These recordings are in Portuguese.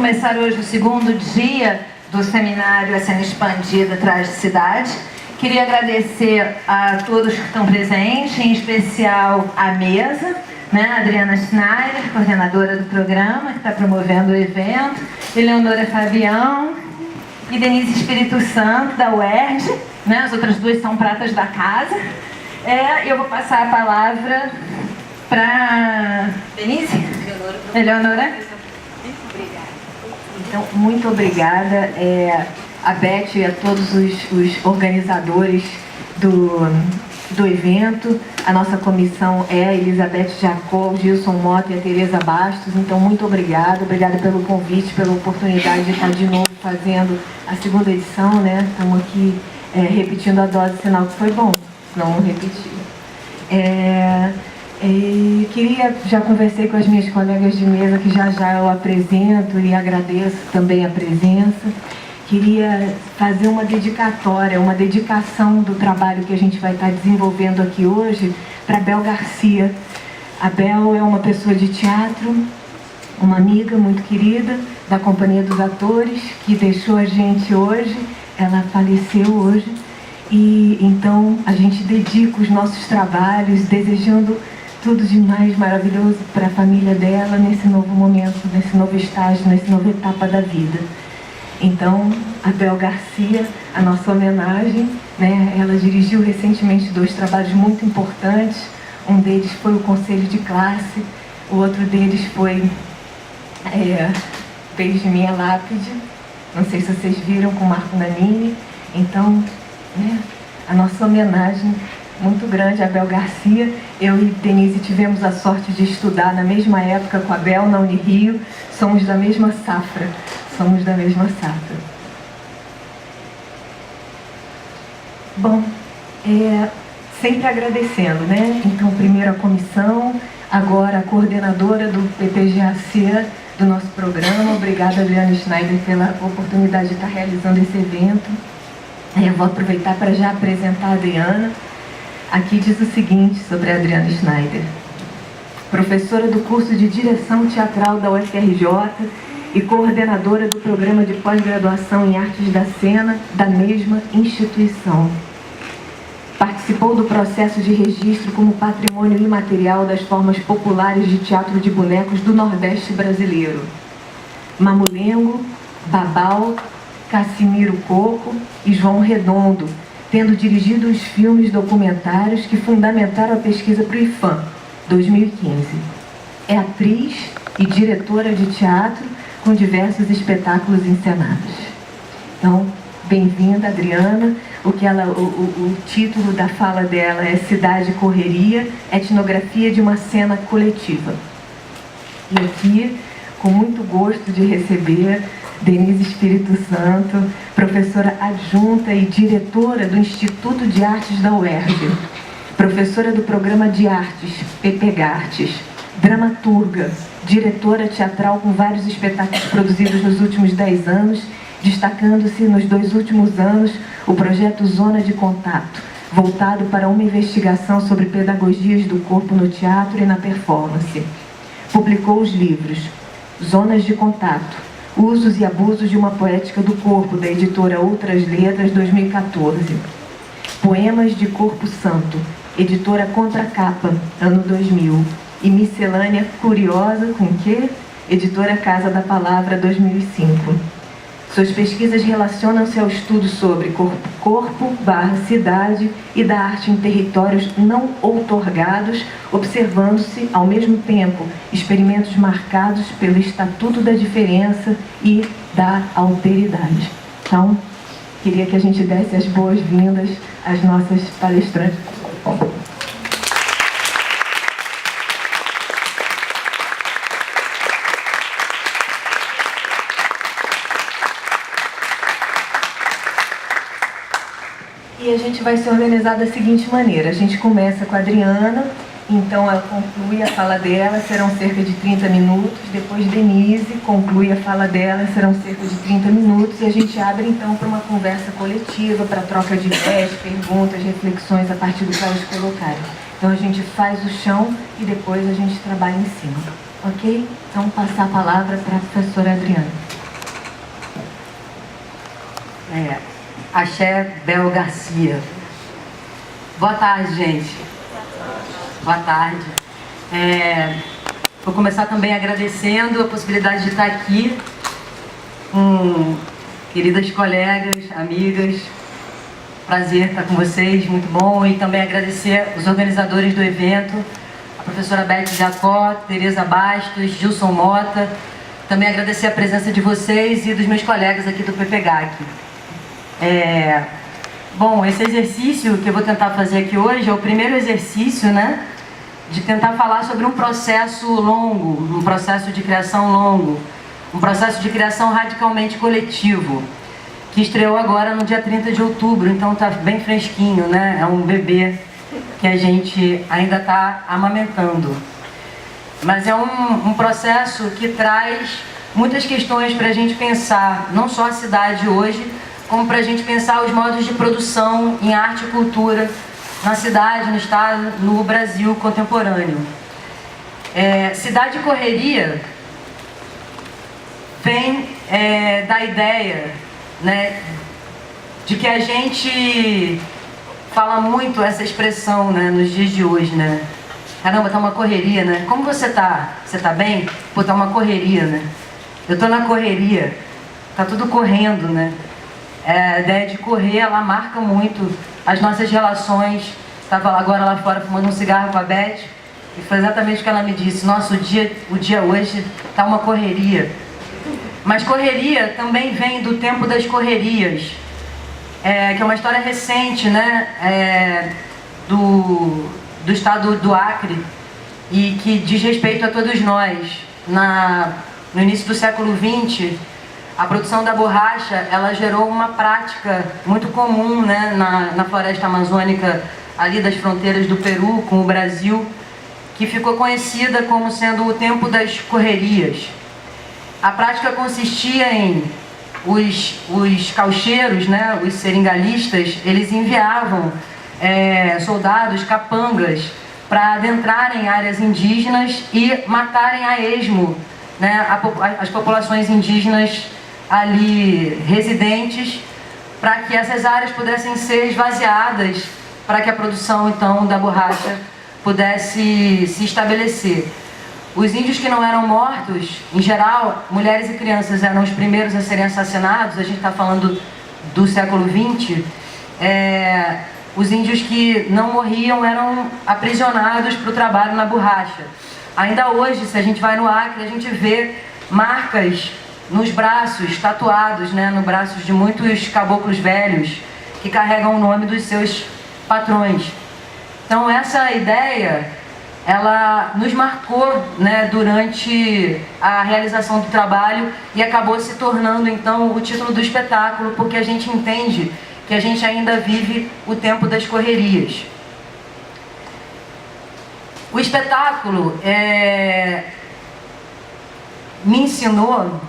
começar hoje o segundo dia do seminário A Cena Expandida Traz de Cidade. Queria agradecer a todos que estão presentes, em especial à mesa, né? Adriana Schneider, coordenadora do programa, que está promovendo o evento, Eleonora Fabião e Denise Espírito Santo, da UERJ, né? As outras duas são pratas da casa. Eu vou passar a palavra para Denise? Eleonora? Então, muito obrigada a Beth e a todos os organizadores do evento. A nossa comissão é a Elizabeth Jacó, Gilson Mota e a Tereza Bastos. Então, muito obrigada. Obrigada pelo convite, pela oportunidade de estar de novo fazendo a segunda edição, né? Estamos aqui repetindo a dose, sinal que foi bom, senão não repetir. Já conversei com as minhas colegas de mesa, que já eu apresento e agradeço também a presença. Queria fazer uma dedicatória, uma dedicação do trabalho que a gente vai estar desenvolvendo aqui hoje para Bel Garcia. A Bel é uma pessoa de teatro, uma amiga muito querida da Companhia dos Atores, que deixou a gente hoje. Ela faleceu hoje e então a gente dedica os nossos trabalhos desejando tudo de mais maravilhoso para a família dela nesse novo momento, nesse novo estágio, nessa nova etapa da vida. Então, a Bel Garcia, a nossa homenagem, né? Ela dirigiu recentemente 2 trabalhos muito importantes. Um deles foi o Conselho de Classe, o outro deles foi Beijo Minha Lápide. Não sei se vocês viram, com Marco Nanini. Então, né? A nossa homenagem muito grande a Bel Garcia. Eu e Denise tivemos a sorte de estudar na mesma época com a Bel, na Unirio. Somos da mesma safra. Bom, sempre agradecendo, né? Então, primeiro a comissão, agora a coordenadora do PPGAC, do nosso programa. Obrigada, Adriana Schneider, pela oportunidade de estar realizando esse evento. Eu vou aproveitar para já apresentar a Adriana. Aqui diz o seguinte sobre a Adriana Schneider: professora do curso de Direção Teatral da UFRJ e coordenadora do programa de pós-graduação em Artes da Cena da mesma instituição. Participou do processo de registro como patrimônio imaterial das formas populares de teatro de bonecos do Nordeste brasileiro: Mamulengo, Babau, Cassimiro Coco e João Redondo, tendo dirigido os filmes documentários que fundamentaram a pesquisa para o IFAM, 2015. É atriz e diretora de teatro com diversos espetáculos encenados. Então, bem-vinda, Adriana. O título da fala dela é Cidade Correria, etnografia de uma cena coletiva. E aqui, com muito gosto de receber Denise Espírito Santo, professora adjunta e diretora do Instituto de Artes da UERJ, professora do Programa de Artes, PPGartes, dramaturga, diretora teatral com vários espetáculos produzidos nos últimos 10 anos, destacando-se nos 2 últimos anos o projeto Zona de Contato, voltado para uma investigação sobre pedagogias do corpo no teatro e na performance. Publicou os livros Zonas de Contato, Usos e Abusos de uma Poética do Corpo, da editora Outras Letras, 2014. Poemas de Corpo Santo, editora Contracapa, ano 2000. E Miscelânea Curiosa, com quê? Editora Casa da Palavra, 2005. Suas pesquisas relacionam-se ao estudo sobre corpo/cidade e da arte em territórios não outorgados, observando-se, ao mesmo tempo, experimentos marcados pelo Estatuto da Diferença e da Alteridade. Então, queria que a gente desse as boas-vindas às nossas palestrantes. E a gente vai se organizar da seguinte maneira: a gente começa com a Adriana, então ela conclui a fala dela, serão cerca de 30 minutos, depois Denise conclui a fala dela, serão cerca de 30 minutos, e a gente abre então para uma conversa coletiva, para troca de ideias, perguntas, reflexões a partir do que elas colocarem. Então a gente faz o chão e depois a gente trabalha em cima, ok? Então passar a palavra para a professora Adriana. Axé Bel Garcia. Boa tarde, gente. Boa tarde. Vou começar também agradecendo a possibilidade de estar aqui com queridas colegas, amigas. Prazer estar com vocês, muito bom. E também agradecer os organizadores do evento, a professora Beth Jacó, Tereza Bastos, Gilson Mota. Também agradecer a presença de vocês e dos meus colegas aqui do PPGAC. Bom, esse exercício que eu vou tentar fazer aqui hoje é o primeiro exercício, né, de tentar falar sobre um processo longo, um processo de criação longo, um processo de criação radicalmente coletivo, que estreou agora no dia 30 de outubro, então está bem fresquinho, né? É um bebê que a gente ainda está amamentando. Mas é um processo que traz muitas questões para a gente pensar, não só a cidade hoje, como para a gente pensar os modos de produção em arte e cultura na cidade, no estado, no Brasil contemporâneo. Cidade Correria vem da ideia, né, de que a gente fala muito essa expressão, né, nos dias de hoje, né? Caramba, tá uma correria, né? Como você tá? Você tá bem? Pô, tá uma correria, né? Eu tô na correria, tá tudo correndo, né? A ideia de correr, ela marca muito as nossas relações. Estava agora lá fora fumando um cigarro com a Beth e foi exatamente o que ela me disse. Nossa, o dia hoje tá uma correria. Mas correria também vem do tempo das correrias, que é uma história recente, né, do estado do Acre e que diz respeito a todos nós. No início do século XX, a produção da borracha, ela gerou uma prática muito comum, né, na floresta amazônica, ali das fronteiras do Peru com o Brasil, que ficou conhecida como sendo o tempo das correrias. A prática consistia em os caucheiros, né, os seringalistas, eles enviavam soldados, capangas, para adentrarem áreas indígenas e matarem a esmo, né, as populações indígenas ali residentes, para que essas áreas pudessem ser esvaziadas, para que a produção então da borracha pudesse se estabelecer. Os índios que não eram mortos, em geral, mulheres e crianças eram os primeiros a serem assassinados. A gente está falando do século XX. Os índios que não morriam eram aprisionados para o trabalho na borracha. Ainda hoje, se a gente vai no Acre, a gente vê marcas nos braços, tatuados, né, nos braços de muitos caboclos velhos que carregam o nome dos seus patrões. Então essa ideia, ela nos marcou, né, durante a realização do trabalho e acabou se tornando então o título do espetáculo, porque a gente entende que a gente ainda vive o tempo das correrias. O espetáculo me ensinou,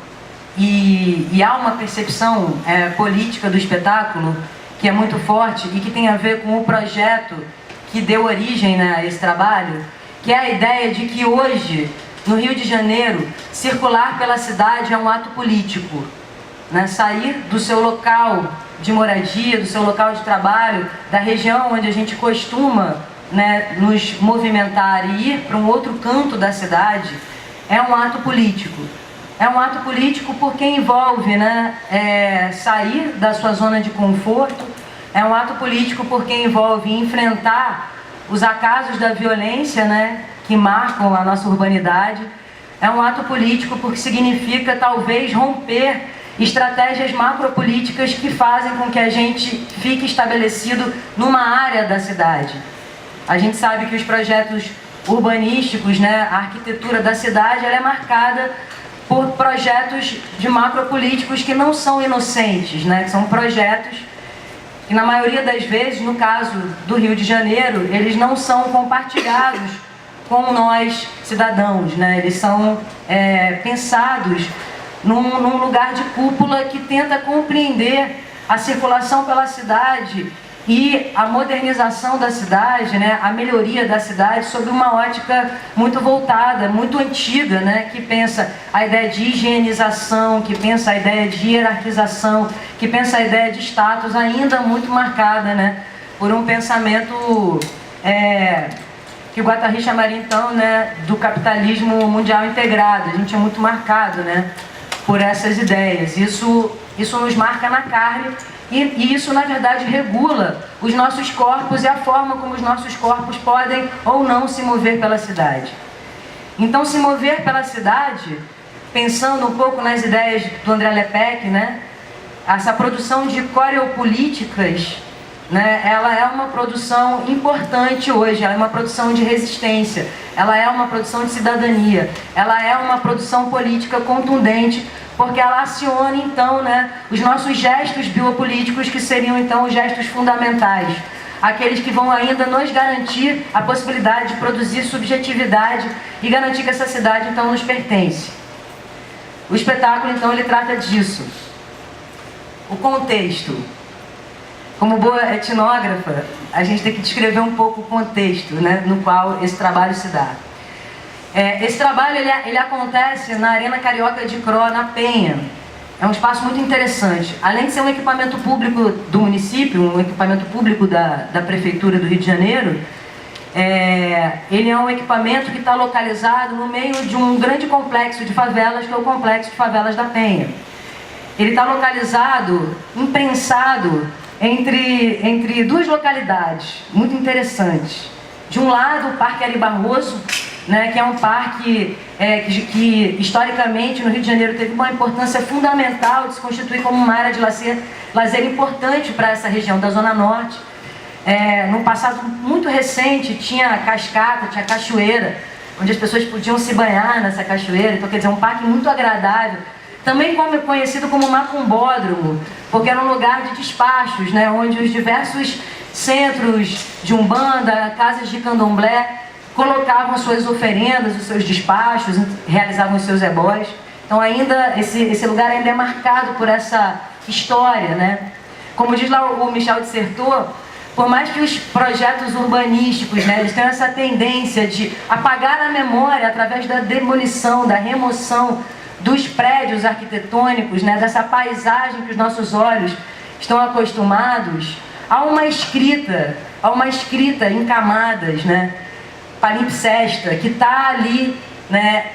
e há uma percepção política do espetáculo que é muito forte e que tem a ver com o projeto que deu origem, né, a esse trabalho, que é a ideia de que hoje, no Rio de Janeiro, circular pela cidade é um ato político, né? Sair do seu local de moradia, do seu local de trabalho, da região onde a gente costuma, né, nos movimentar e ir para um outro canto da cidade, é um ato político. É um ato político porque envolve, né, sair da sua zona de conforto, é um ato político porque envolve enfrentar os acasos da violência, né, que marcam a nossa urbanidade. É um ato político porque significa talvez romper estratégias macropolíticas que fazem com que a gente fique estabelecido numa área da cidade. A gente sabe que os projetos urbanísticos, né, a arquitetura da cidade, ela é marcada por projetos de macropolíticos que não são inocentes, né? São projetos que, na maioria das vezes, no caso do Rio de Janeiro, eles não são compartilhados com nós, cidadãos, né? Eles são pensados num lugar de cúpula que tenta compreender a circulação pela cidade e a modernização da cidade, né, a melhoria da cidade sob uma ótica muito voltada, muito antiga, né, que pensa a ideia de higienização, que pensa a ideia de hierarquização, que pensa a ideia de status ainda muito marcada, né, por um pensamento que o Guattari chamaria então, né, do capitalismo mundial integrado. A gente é muito marcado, né, por essas ideias. Isso nos marca na carne e isso, na verdade, regula os nossos corpos e a forma como os nossos corpos podem ou não se mover pela cidade. Então, se mover pela cidade, pensando um pouco nas ideias do André Lepec, né, essa produção de coreopolíticas, né, ela é uma produção importante hoje, ela é uma produção de resistência, ela é uma produção de cidadania, ela é uma produção política contundente, porque ela aciona então, né, os nossos gestos biopolíticos, que seriam então os gestos fundamentais, aqueles que vão ainda nos garantir a possibilidade de produzir subjetividade e garantir que essa cidade então nos pertence. O espetáculo então ele trata disso. O contexto. Como boa etnógrafa, a gente tem que descrever um pouco o contexto, né, no qual esse trabalho se dá. Esse trabalho ele acontece na Arena Carioca de Cro, na Penha. É um espaço muito interessante. Além de ser um equipamento público do município, um equipamento público da Prefeitura do Rio de Janeiro, ele é um equipamento que está localizado no meio de um grande complexo de favelas, que é o Complexo de Favelas da Penha. Ele está localizado, imprensado, entre duas localidades muito interessantes. De um lado, o Parque Ari Barroso, né, que é um parque que historicamente no Rio de Janeiro teve uma importância fundamental de se constituir como uma área de lazer importante para essa região da Zona Norte. No passado muito recente tinha cascata, tinha cachoeira, onde as pessoas podiam se banhar nessa cachoeira, então quer dizer, um parque muito agradável. Também conhecido como Macumbódromo, porque era um lugar de despachos, né, onde os diversos centros de umbanda, casas de candomblé, colocavam as suas oferendas, os seus despachos, realizavam os seus ebós. Então ainda, esse lugar ainda é marcado por essa história, né? Como diz lá o Michel Dissertot, por mais que os projetos urbanísticos, né, eles tenham essa tendência de apagar a memória através da demolição, da remoção dos prédios arquitetônicos, né, dessa paisagem que os nossos olhos estão acostumados, há uma escrita em camadas, né, palimpsesta, que está ali, né,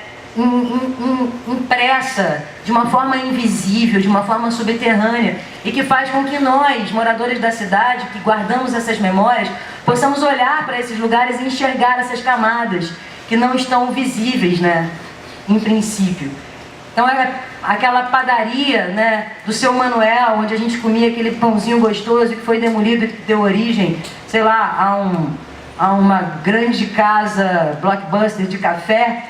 impressa de uma forma invisível, de uma forma subterrânea, e que faz com que nós, moradores da cidade, que guardamos essas memórias, possamos olhar para esses lugares e enxergar essas camadas que não estão visíveis, né, em princípio. Então é aquela padaria, né, do Seu Manuel, onde a gente comia aquele pãozinho gostoso que foi demolido e que deu origem, sei lá, a uma grande casa blockbuster de café.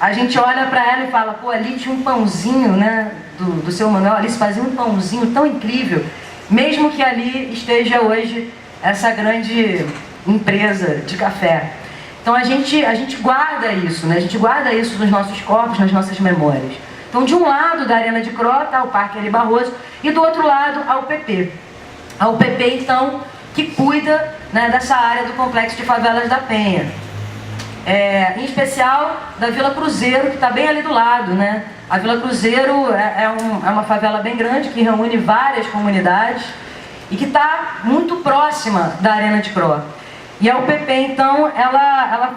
A gente olha para ela e fala, pô, ali tinha um pãozinho, né, do Seu Manuel, ali se fazia um pãozinho tão incrível, mesmo que ali esteja hoje essa grande empresa de café. Então a gente guarda isso, né? A gente guarda isso nos nossos corpos, nas nossas memórias. Então de um lado da Arena de Cro está o Parque Ari Barroso e do outro lado a UPP. A UPP então que cuida, né, dessa área do Complexo de Favelas da Penha. Em especial da Vila Cruzeiro, que está bem ali do lado, né? A Vila Cruzeiro é uma favela bem grande que reúne várias comunidades e que está muito próxima da Arena de Cro. E a UPP, então, ela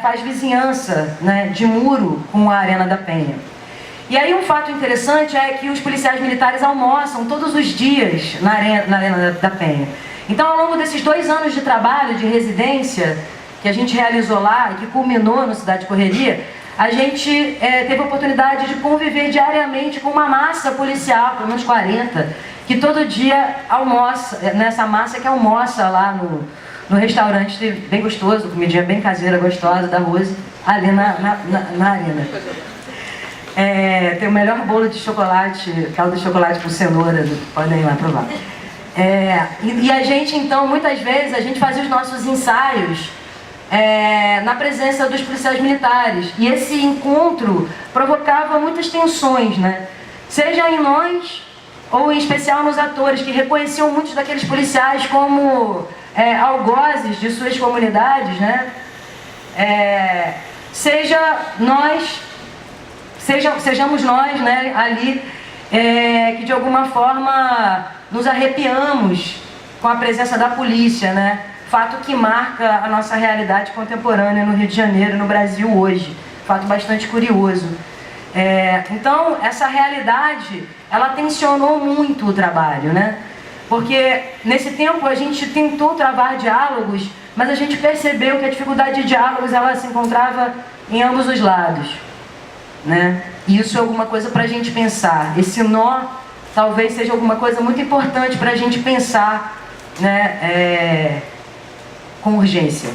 faz vizinhança, né, de muro com a Arena da Penha. E aí um fato interessante é que os policiais militares almoçam todos os dias na Arena da Penha. Então, ao longo desses 2 anos de trabalho, de residência, que a gente realizou lá e que culminou no Cidade Correria, a gente teve a oportunidade de conviver diariamente com uma massa policial, pelo menos 40, que todo dia almoça, nessa massa que almoça lá no restaurante bem gostoso, comidinha bem caseira, gostosa, da Rose, ali na arena. Tem o melhor bolo de chocolate, caldo de chocolate com cenoura, podem ir lá provar. E a gente, então, muitas vezes, a gente fazia os nossos ensaios na presença dos policiais militares. E esse encontro provocava muitas tensões, né? Seja em nós, ou em especial nos atores, que reconheciam muitos daqueles policiais como algozes de suas comunidades, né? Sejamos nós, né, ali, que de alguma forma nos arrepiamos com a presença da polícia, né? Fato que marca a nossa realidade contemporânea no Rio de Janeiro, no Brasil hoje. Fato bastante curioso. Então, essa realidade, ela tensionou muito o trabalho, né? Porque nesse tempo a gente tentou travar diálogos, mas a gente percebeu que a dificuldade de diálogos, ela se encontrava em ambos os lados, né? E isso é alguma coisa para a gente pensar. Esse nó talvez seja alguma coisa muito importante para a gente pensar, né, com urgência.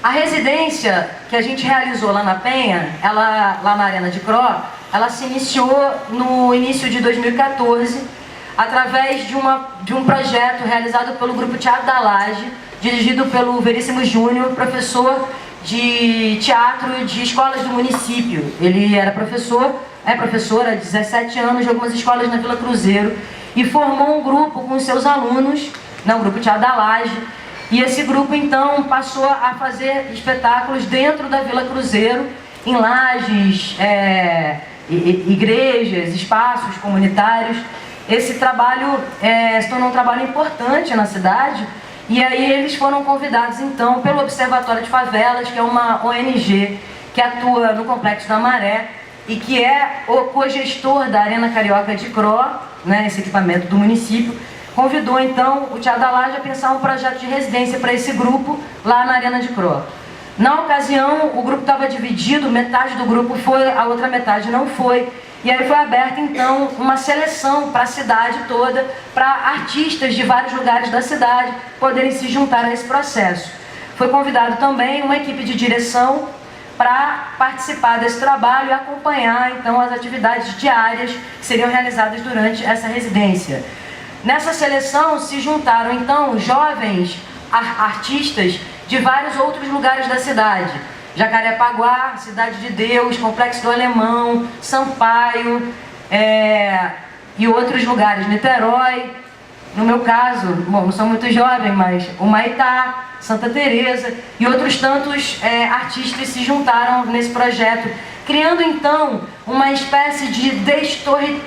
A residência que a gente realizou lá na Penha, lá na Arena de Cro, ela se iniciou no início de 2014, através de um projeto realizado pelo Grupo Teatro da Laje, dirigido pelo Veríssimo Júnior, professor de teatro de escolas do município. Ele era professor há 17 anos de algumas escolas na Vila Cruzeiro, e formou um grupo com seus alunos, o Grupo Teatro da Laje, e esse grupo então passou a fazer espetáculos dentro da Vila Cruzeiro, em lajes, igrejas, espaços comunitários. Esse trabalho se tornou um trabalho importante na cidade, e aí eles foram convidados então pelo Observatório de Favelas, que é uma ONG que atua no Complexo da Maré e que é o cogestor da Arena Carioca de Cro, né, esse equipamento do município. Convidou então o Teatro da Laje a pensar um projeto de residência para esse grupo lá na Arena de Cro. Na ocasião, o grupo estava dividido, metade do grupo foi, a outra metade não foi. E aí foi aberta então uma seleção para a cidade toda, para artistas de vários lugares da cidade poderem se juntar a esse processo. Foi convidado também uma equipe de direção para participar desse trabalho e acompanhar então as atividades diárias que seriam realizadas durante essa residência. Nessa seleção se juntaram então jovens artistas de vários outros lugares da cidade. Jacarepaguá, Cidade de Deus, Complexo do Alemão, Sampaio, e outros lugares, Niterói. No meu caso, bom, não sou muito jovem, mas o Maitá, Santa Teresa e outros tantos artistas se juntaram nesse projeto, criando então uma espécie de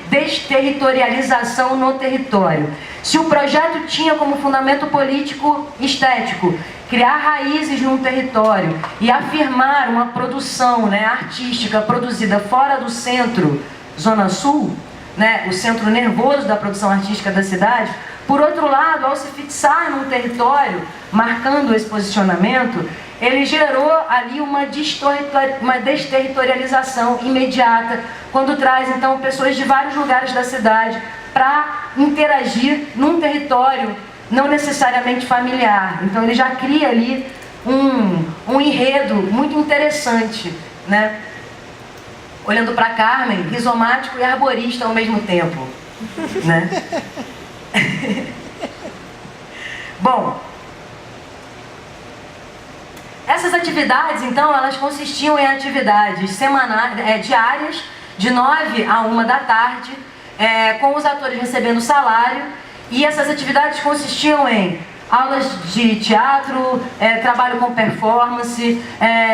desterritorialização no território. Se o projeto tinha como fundamento político estético criar raízes num território e afirmar uma produção, né, artística produzida fora do centro, Zona Sul, né, o centro nervoso da produção artística da cidade, por outro lado, ao se fixar num território, marcando esse posicionamento, ele gerou ali uma desterritorialização imediata, quando traz então pessoas de vários lugares da cidade para interagir num território não necessariamente familiar. Então ele já cria ali um enredo muito interessante, né? Olhando para Carmen, rizomático e arborista ao mesmo tempo, né? Bom, essas atividades, então, elas consistiam em atividades diárias, de 9 a 1 da tarde, com os atores recebendo salário, e essas atividades consistiam em aulas de teatro, trabalho com performance,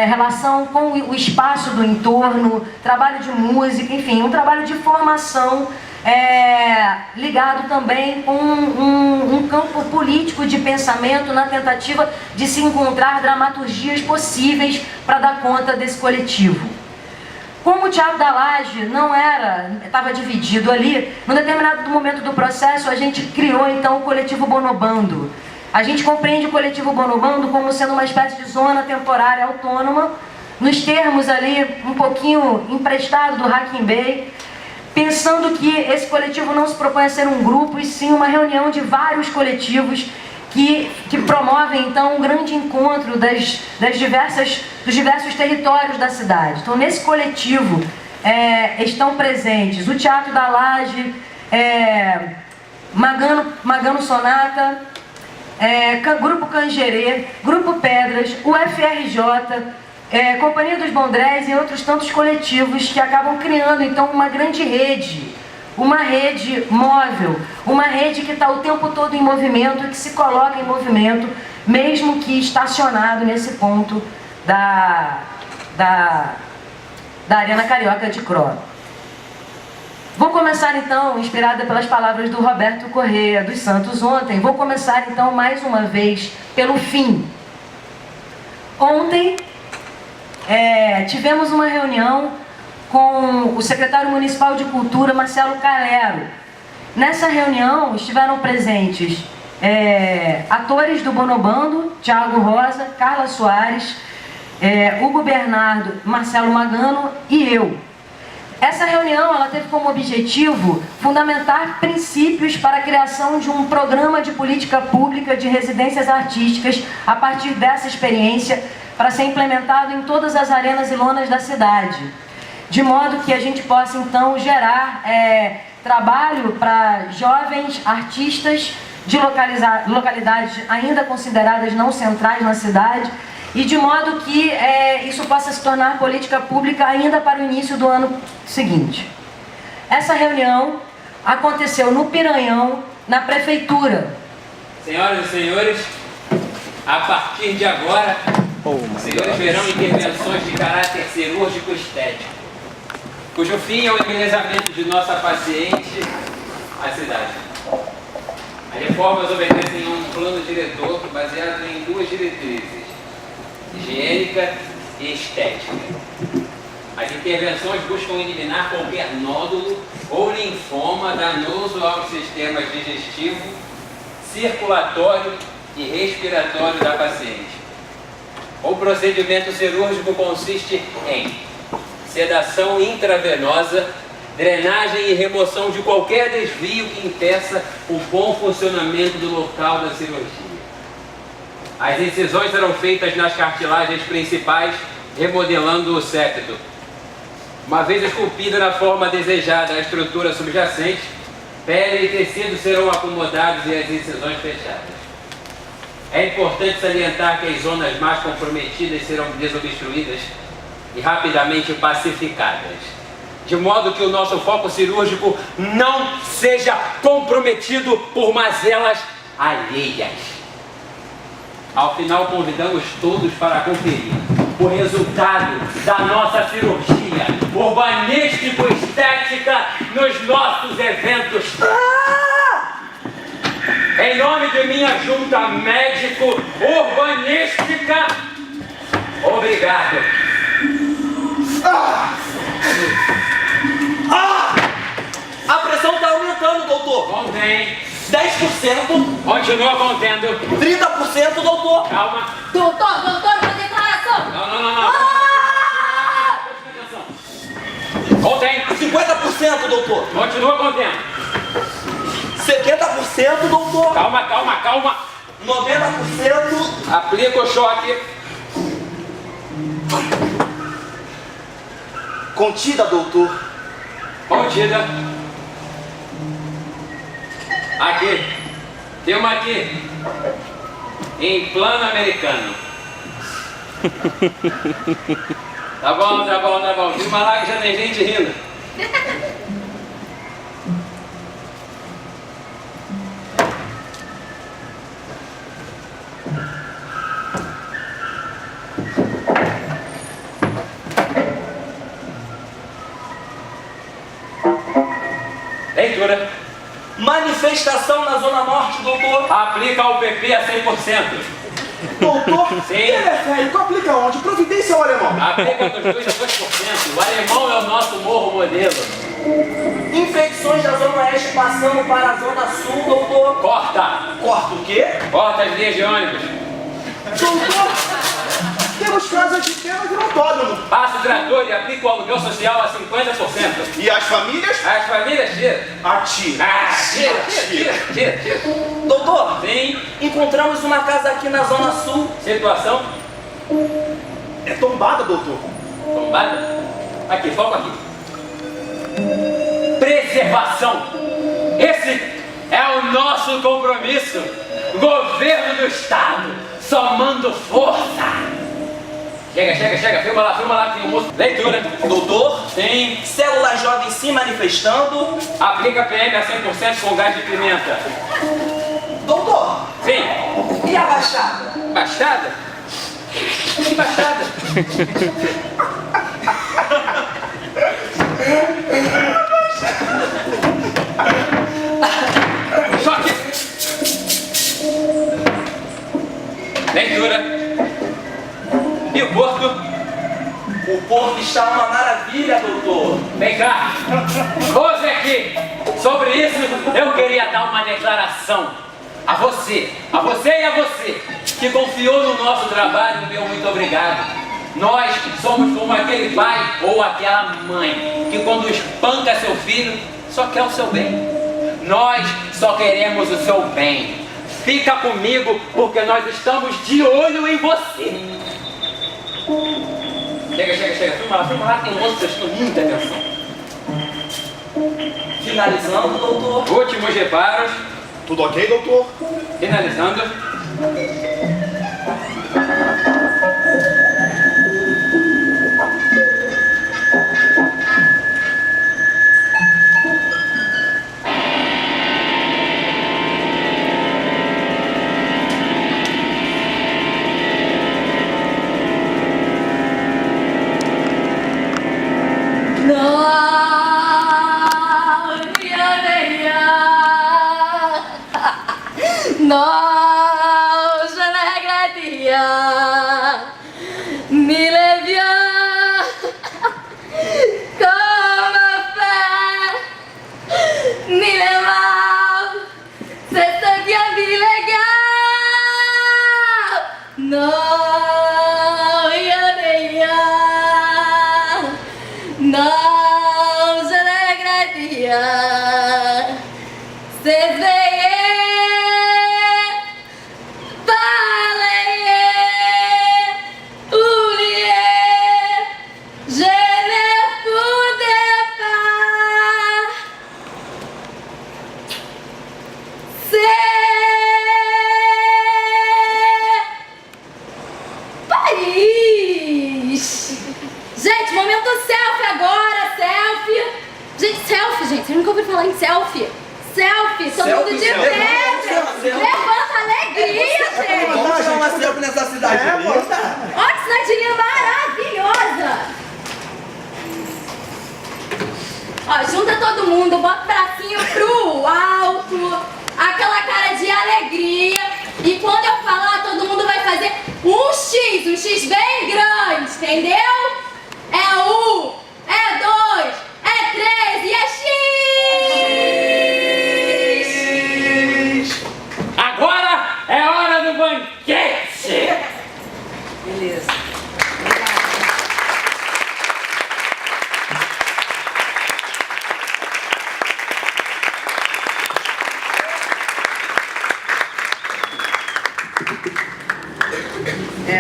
relação com o espaço do entorno, trabalho de música, enfim, um trabalho de formação ligado também com um campo político de pensamento na tentativa de se encontrar dramaturgias possíveis para dar conta desse coletivo. Como o Teatro da Laje estava dividido ali, num determinado momento do processo a gente criou então o Coletivo Bonobando. A gente compreende o Coletivo Bonobando como sendo uma espécie de zona temporária autônoma, nos termos ali um pouquinho emprestado do Hacking Bay, pensando que esse coletivo não se propõe a ser um grupo, e sim uma reunião de vários coletivos que promovem então um grande encontro dos diversos territórios da cidade. Então nesse coletivo estão presentes o Teatro da Laje, Magano Sonata, Grupo Cangerê, Grupo Pedras, o FRJ, Companhia dos Bondrés e outros tantos coletivos que acabam criando então uma grande rede, uma rede móvel, uma rede que está o tempo todo em movimento, que se coloca em movimento, mesmo que estacionado nesse ponto da Arena Carioca de Cro. Vou começar então, inspirada pelas palavras do Roberto Corrêa dos Santos ontem, vou começar então mais uma vez pelo fim. Ontem tivemos uma reunião com o secretário municipal de Cultura, Marcelo Calero. Nessa reunião estiveram presentes atores do Bonobando, Thiago Rosa, Carla Soares, Hugo Bernardo, Marcelo Magano e eu. Essa reunião ela teve como objetivo fundamentar princípios para a criação de um programa de política pública de residências artísticas a partir dessa experiência para ser implementado em todas as arenas e lonas da cidade, de modo que a gente possa então gerar trabalho para jovens artistas de localidades ainda consideradas não centrais na cidade, e de modo que isso possa se tornar política pública ainda para o início do ano seguinte. Essa reunião aconteceu no Piranhão, na prefeitura. Senhoras e senhores, a partir de agora, os senhores verão intervenções de caráter cirúrgico estético, cujo fim é o embelezamento de nossa paciente, a cidade. As reformas obedecem a um plano diretor baseado em duas diretrizes: higiênica e estética. As intervenções buscam eliminar qualquer nódulo ou linfoma danoso aos sistemas digestivo, circulatório e respiratório da paciente. O procedimento cirúrgico consiste em sedação intravenosa, drenagem e remoção de qualquer desvio que impeça o bom funcionamento do local da cirurgia. As incisões serão feitas nas cartilagens principais, remodelando o septo. Uma vez esculpida na forma desejada a estrutura subjacente, pele e tecido serão acomodados e as incisões fechadas. É importante salientar que as zonas mais comprometidas serão desobstruídas e rapidamente pacificadas, de modo que o nosso foco cirúrgico não seja comprometido por mazelas alheias. Ao final, convidamos todos para conferir o resultado da nossa cirurgia urbanístico-estética nos nossos eventos. Em nome de minha junta médico-urbanística, obrigado. A pressão está aumentando, doutor. Contém. 10%. Continua contendo. 30%, doutor. Calma. Doutor, uma declaração! Não. Contém. 50%, doutor. Continua contendo. 70%, doutor. Calma. 90%. Aplica o choque. Contida, doutor. Contida. Aqui. Tem uma aqui. Em plano americano. Tá bom. Tem uma lá que já tem gente rindo. Leitura. Manifestação na Zona Norte, doutor. Aplica o PP a 100%. Doutor, Sim. teleférico, aplica onde? Providência ou alemão? Aplica dos 2 a 2%. O alemão é o nosso morro modelo. Infecções da Zona Oeste passando para a Zona Sul, doutor. Corta. Corta o quê? Corta as linhas de ônibus. Doutor, temos casas de penas e no autódromo. Passa o trator e aplica o aluguel social a 50%. E as famílias? As famílias tiram. Atira. Tira. Doutor, Sim. encontramos uma casa aqui na Zona Sul. Situação É tombada, doutor. tombada. Aqui, foca aqui. Preservação. Esse é o nosso compromisso. Governo do Estado, somando força. Chega, filma lá, tem um moço. Leitura. Doutor, Sim. células jovens se manifestando. Aplica PM a 100% com gás de pimenta. Doutor, Sim. e a baixada? Baixada? Que baixada? Choque. Leitura. E o porto? O porto está uma maravilha, doutor. Vem cá. Você aqui. Sobre isso, eu queria dar uma declaração. A você e a você que confiou no nosso trabalho, meu muito obrigado. Nós somos como aquele pai ou aquela mãe que quando espanca seu filho, só quer o seu bem. Nós só queremos o seu bem. Fica comigo porque nós estamos de olho em você. Chega. Filma lá, tem um moço prestando muita atenção. Finalizando, doutor. Últimos reparos. Tudo ok, doutor? Finalizando. No, je ne regrette ni les vieux comme faire, ni les mal, c'est ce bien illégal. Non, non, je ne regrette c'est vrai. Gente, momento selfie agora, selfie. Gente, selfie, gente. Vocês nunca ouviram falar em selfie? Selfie, todo mundo de pé, gente. Levanta alegria, gente. Vamos tirar uma selfie nessa cidade linda. Olha que cidadinha maravilhosa. Ó, junta todo mundo, bota o bracinho pro alto, aquela cara de alegria. E quando eu falar, todo mundo vai fazer um X bem grande, entendeu? É 1, é 2, é 3 e é X! Agora é hora do banquete! Beleza.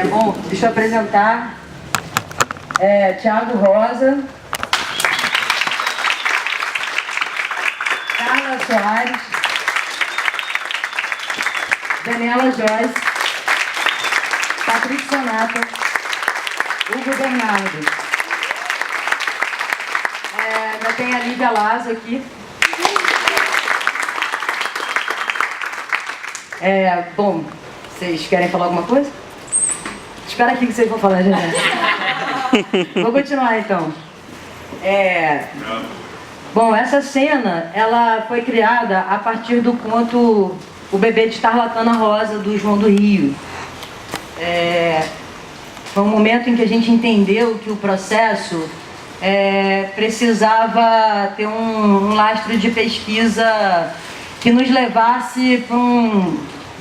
Bom, deixa eu apresentar Thiago Rosa, Carla Soares, Daniela Joyce, Patrick Sonata, Hugo Bernardo. Já tem a Lívia Lazo aqui. Bom, vocês querem falar alguma coisa? Espera aqui que vocês vão falar, gente. Vou continuar então. Bom, essa cena, ela foi criada a partir do conto O Bebê de Tarlatana Rosa, do João do Rio. Foi um momento em que a gente entendeu que o processo precisava ter um lastro de pesquisa que nos levasse para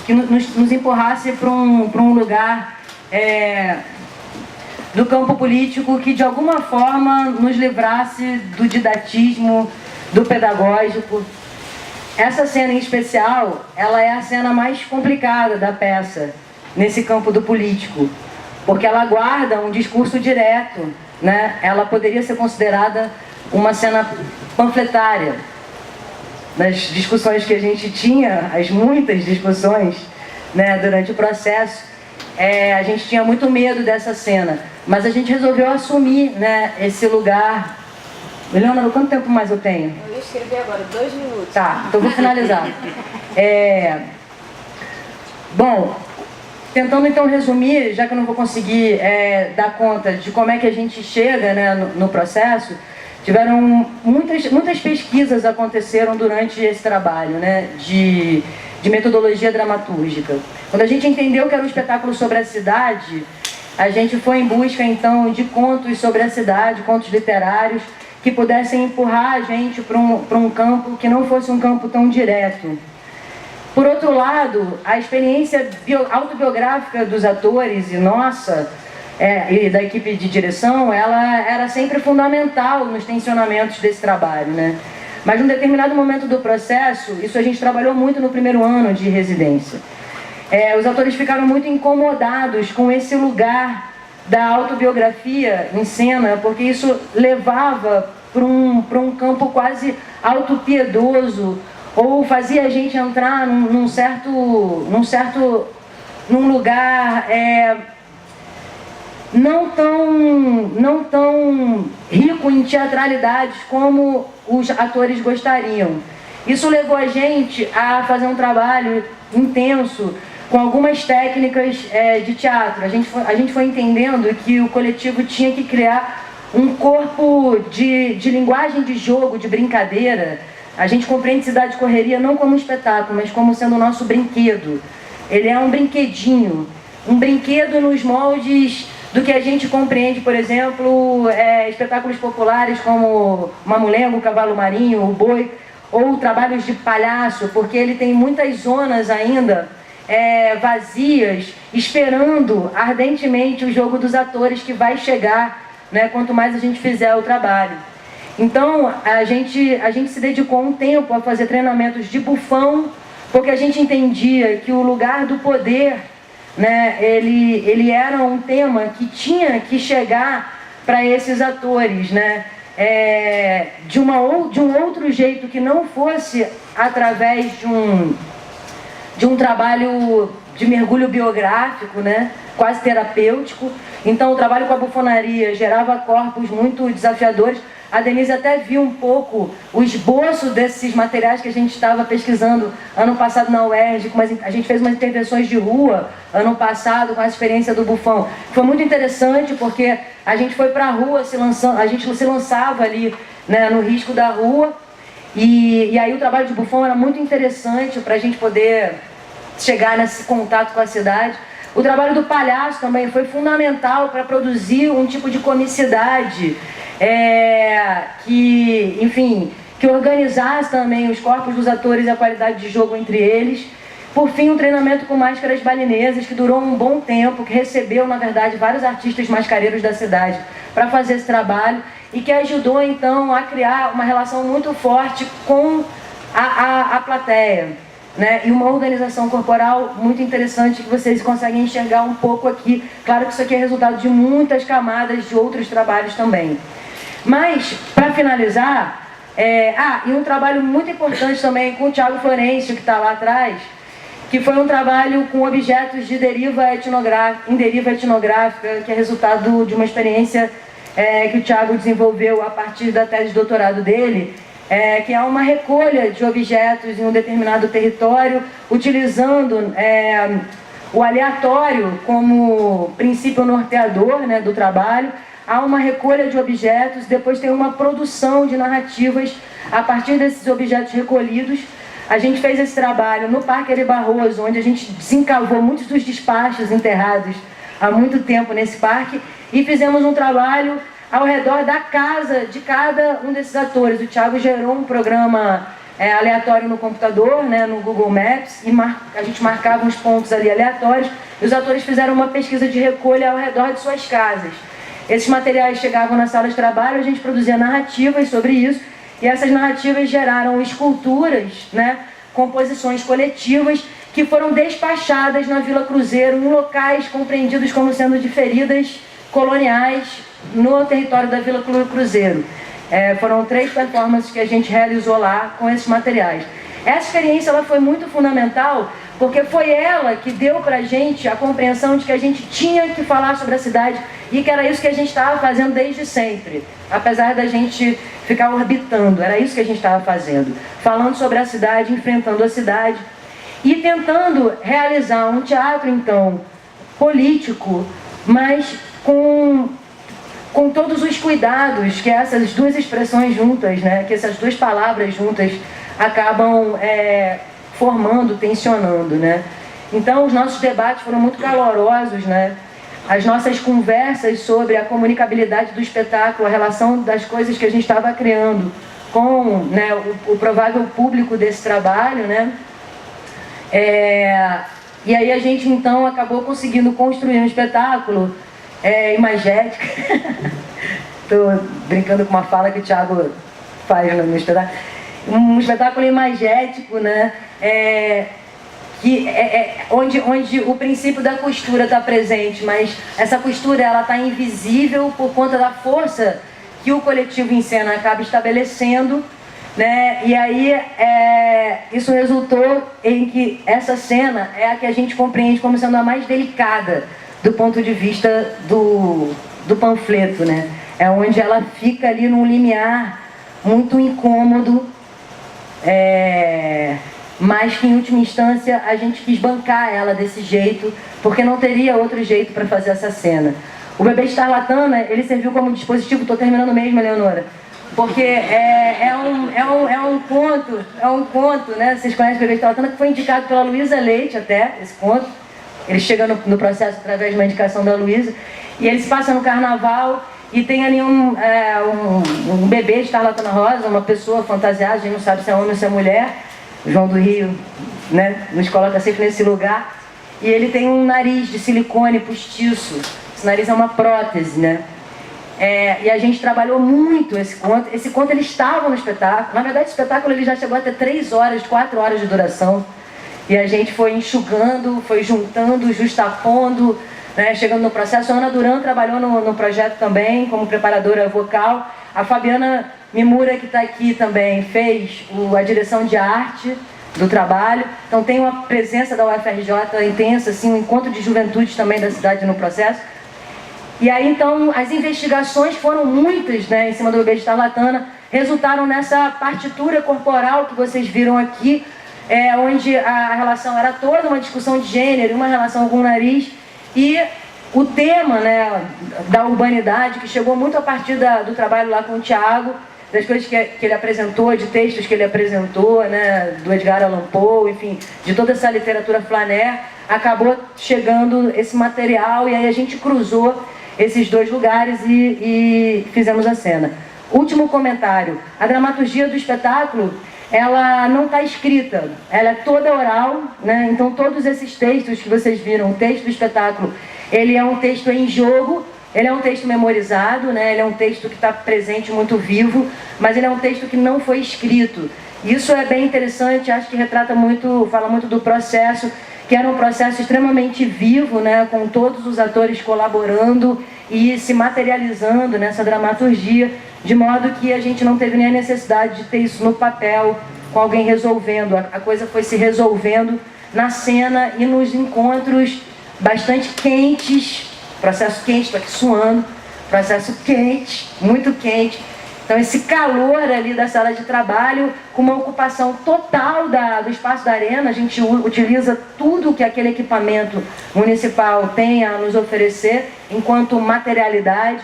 que nos empurrasse para um lugar do campo político que de alguma forma nos livrasse do didatismo, do pedagógico. Essa cena em especial, ela é a cena mais complicada da peça, nesse campo do político, porque ela guarda um discurso direto, né? Ela poderia ser considerada uma cena panfletária. Nas discussões que a gente tinha, as muitas discussões, né, durante o processo, a gente tinha muito medo dessa cena, mas a gente resolveu assumir, né, esse lugar. Leonardo, quanto tempo mais eu tenho? Eu ia escrever agora, 2 minutos. Tá, então vou finalizar. Bom, tentando então resumir, já que eu não vou conseguir dar conta de como é que a gente chega, né, no processo, tiveram muitas pesquisas aconteceram durante esse trabalho, né, de metodologia dramatúrgica. Quando a gente entendeu que era um espetáculo sobre a cidade, a gente foi em busca então de contos sobre a cidade, contos literários, que pudessem empurrar a gente para um campo que não fosse um campo tão direto. Por outro lado, a experiência autobiográfica dos atores e nossa, e da equipe de direção, ela era sempre fundamental nos tensionamentos desse trabalho, né? Mas num determinado momento do processo, isso a gente trabalhou muito no primeiro ano de residência. Os atores ficaram muito incomodados com esse lugar da autobiografia em cena, porque isso levava para um campo quase autopiedoso, ou fazia a gente entrar num lugar não tão rico em teatralidades como os atores gostariam. Isso levou a gente a fazer um trabalho intenso com algumas técnicas de teatro. A gente foi entendendo que o coletivo tinha que criar um corpo de linguagem de jogo, de brincadeira. A gente compreende Cidade de Correria não como um espetáculo, mas como sendo o nosso brinquedo. Ele é um brinquedinho, um brinquedo nos moldes do que a gente compreende, por exemplo, espetáculos populares como Mamulengo, o Cavalo Marinho, o Boi, ou trabalhos de palhaço, porque ele tem muitas zonas ainda vazias, esperando ardentemente o jogo dos atores que vai chegar, né, quanto mais a gente fizer o trabalho. Então, a gente se dedicou um tempo a fazer treinamentos de bufão, porque a gente entendia que o lugar do poder, né, ele era um tema que tinha que chegar para esses atores, né, de um outro jeito que não fosse através de um trabalho de mergulho biográfico, né, quase terapêutico. Então o trabalho com a bufonaria gerava corpos muito desafiadores. A Denise até viu um pouco o esboço desses materiais que a gente estava pesquisando ano passado na UERJ. A gente fez umas intervenções de rua ano passado com a experiência do bufão. Foi muito interessante porque a gente foi para a rua, a gente se lançava ali, né, no risco da rua. E aí o trabalho de bufão era muito interessante para a gente poder chegar nesse contato com a cidade. O trabalho do palhaço também foi fundamental para produzir um tipo de comicidade que organizasse também os corpos dos atores e a qualidade de jogo entre eles. Por fim, um treinamento com máscaras balinesas que durou um bom tempo, que recebeu, na verdade, vários artistas mascareiros da cidade para fazer esse trabalho e que ajudou, então, a criar uma relação muito forte com a plateia, né? E uma organização corporal muito interessante que vocês conseguem enxergar um pouco aqui. Claro que isso aqui é resultado de muitas camadas de outros trabalhos também. Mas, para finalizar, e um trabalho muito importante também com o Thiago Florencio, que está lá atrás, que foi um trabalho com objetos de deriva etnográfica, que é resultado de uma experiência que o Thiago desenvolveu a partir da tese de doutorado dele, que é uma recolha de objetos em um determinado território, utilizando o aleatório como princípio norteador, né, do trabalho. Há uma recolha de objetos, depois tem uma produção de narrativas a partir desses objetos recolhidos. A gente fez esse trabalho no Parque Ari Barroso, onde a gente desencavou muitos dos despachos enterrados há muito tempo nesse parque, e fizemos um trabalho ao redor da casa de cada um desses atores. O Thiago gerou um programa aleatório no computador, né, no Google Maps, e a gente marcava uns pontos ali aleatórios, e os atores fizeram uma pesquisa de recolha ao redor de suas casas. Esses materiais chegavam na sala de trabalho, a gente produzia narrativas sobre isso, e essas narrativas geraram esculturas, né, composições coletivas que foram despachadas na Vila Cruzeiro, em locais compreendidos como sendo de feridas coloniais no território da Vila Cruzeiro. Foram 3 performances que a gente realizou lá com esses materiais. Essa experiência ela foi muito fundamental, porque foi ela que deu pra gente a compreensão de que a gente tinha que falar sobre a cidade e que era isso que a gente estava fazendo desde sempre, apesar da gente ficar orbitando, era isso que a gente estava fazendo, falando sobre a cidade, enfrentando a cidade e tentando realizar um teatro, então, político, mas com todos os cuidados que essas duas expressões juntas, né, que essas duas palavras juntas acabam formando, tensionando, né? Então, os nossos debates foram muito calorosos, né? As nossas conversas sobre a comunicabilidade do espetáculo, a relação das coisas que a gente estava criando com, né, o provável público desse trabalho, né? E aí a gente, então, acabou conseguindo construir um espetáculo imagético. Estou brincando com uma fala que o Thiago faz no espetáculo. Um espetáculo imagético, né? Onde o princípio da costura está presente, mas essa costura ela está invisível por conta da força que o coletivo em cena acaba estabelecendo, né? E aí isso resultou em que essa cena é a que a gente compreende como sendo a mais delicada do ponto de vista do panfleto, né? É onde ela fica ali num limiar muito incômodo, mas que em última instância a gente quis bancar ela desse jeito, porque não teria outro jeito para fazer essa cena. O Bebê Estarlatana, ele serviu como dispositivo, estou terminando mesmo, Eleonora, porque é um conto, né? Vocês conhecem o Bebê Estarlatana, que foi indicado pela Luísa Leite até, esse conto. Ele chega no processo através de uma indicação da Luísa, e ele se passa no carnaval, e tem ali um bebê de Estarlatana Rosa, uma pessoa fantasiada, a gente não sabe se é homem ou se é mulher. O João do Rio, né, nos coloca sempre nesse lugar. E ele tem um nariz de silicone postiço. Esse nariz é uma prótese, né? E a gente trabalhou muito esse conto. Esse conto ele estava no espetáculo. Na verdade, o espetáculo ele já chegou a ter 3 horas, 4 horas de duração. E a gente foi enxugando, foi juntando, justapondo, né, chegando no processo. A Ana Duran trabalhou no projeto também, como preparadora vocal. A Fabiana Mimura, que está aqui também, fez a direção de arte do trabalho. Então tem uma presença da UFRJ intensa, assim, um encontro de juventude também da cidade no processo. E aí, então, as investigações foram muitas, né, em cima do Bebê de Estarlatana, resultaram nessa partitura corporal que vocês viram aqui, onde a relação era toda uma discussão de gênero, uma relação com o nariz, e o tema, né, da urbanidade, que chegou muito a partir do trabalho lá com o Thiago, das coisas que ele apresentou, de textos que ele apresentou, né, do Edgar Allan Poe, enfim, de toda essa literatura flaner, acabou chegando esse material, e aí a gente cruzou esses dois lugares e fizemos a cena. Último comentário: a dramaturgia do espetáculo, ela não está escrita, ela é toda oral, né? Então todos esses textos que vocês viram, o texto do espetáculo, ele é um texto em jogo, ele é um texto memorizado, né? Ele é um texto que está presente, muito vivo, mas ele é um texto que não foi escrito. Isso é bem interessante, acho que retrata muito, fala muito do processo, que era um processo extremamente vivo, né? Com todos os atores colaborando e se materializando nessa dramaturgia, de modo que a gente não teve nem a necessidade de ter isso no papel, com alguém resolvendo. A coisa foi se resolvendo na cena e nos encontros bastante quentes, processo quente, estou aqui suando, processo quente, muito quente. Então esse calor ali da sala de trabalho, com uma ocupação total do espaço da arena, a gente utiliza tudo que aquele equipamento municipal tem a nos oferecer enquanto materialidade.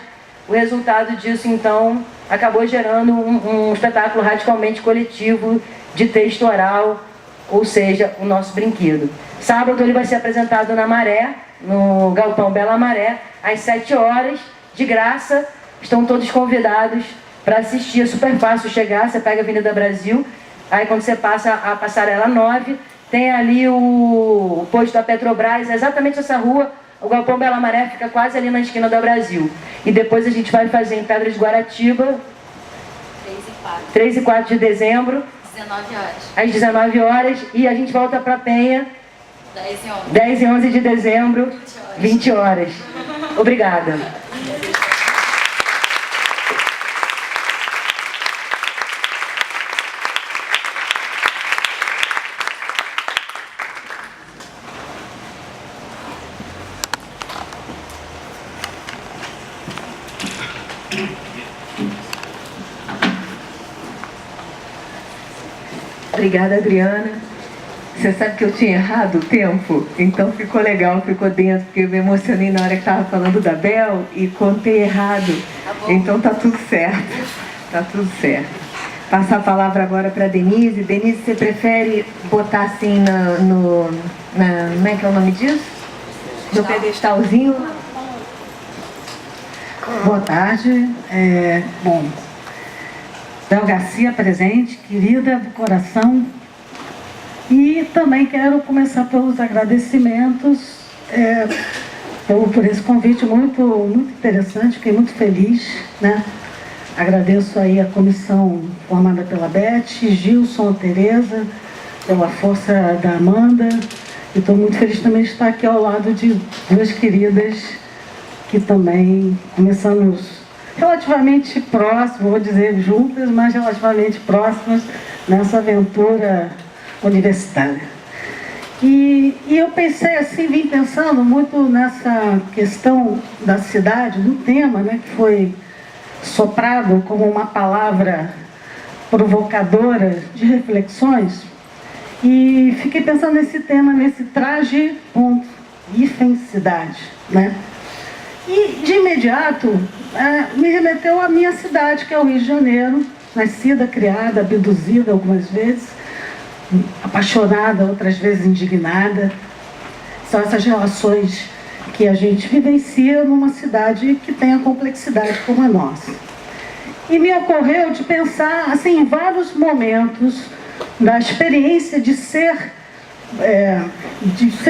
O resultado disso, então, acabou gerando um espetáculo radicalmente coletivo de texto oral, ou seja, o nosso brinquedo. Sábado ele vai ser apresentado na Maré, no Galpão Bela Maré, às 7 horas, de graça. Estão todos convidados para assistir. É super fácil chegar, você pega a Avenida Brasil, aí quando você passa a Passarela 9, tem ali o posto da Petrobras, exatamente essa rua. O Galpão Bela Maré fica quase ali na esquina da Brasil. E depois a gente vai fazer em Pedras de Guaratiba, 3 e 4 de dezembro, 19 horas. às 19 horas, e a gente volta para Penha, 10 e 11 de dezembro, 20 horas. Obrigada. Obrigada, Adriana. Você sabe que eu tinha errado o tempo? Então ficou legal, ficou dentro, porque eu me emocionei na hora que estava falando da Bel e contei errado. Então tá tudo certo. Tá tudo certo. Passar a palavra agora para Denise. Denise, você prefere botar assim como é que é o nome disso? No pedestalzinho? Boa tarde. Bom, Bel Garcia presente, querida do coração. E também quero começar pelos agradecimentos por esse convite muito interessante, fiquei muito feliz, né? Agradeço aí a comissão formada pela Beth, Gilson, Tereza, pela força da Amanda. E estou muito feliz também de estar aqui ao lado de duas queridas que também começamos relativamente próximas, vou dizer juntas, mas relativamente próximas nessa aventura universitária. E eu pensei assim, vim pensando muito nessa questão da cidade, do tema, né, que foi soprado como uma palavra provocadora de reflexões, e fiquei pensando nesse tema, nesse traje, hífen cidade, né? E de imediato me remeteu à minha cidade, que é o Rio de Janeiro, nascida, criada, abduzida algumas vezes, apaixonada, outras vezes indignada. São essas relações que a gente vivencia numa cidade que tem a complexidade como a nossa. E me ocorreu de pensar assim, em vários momentos da experiência de ser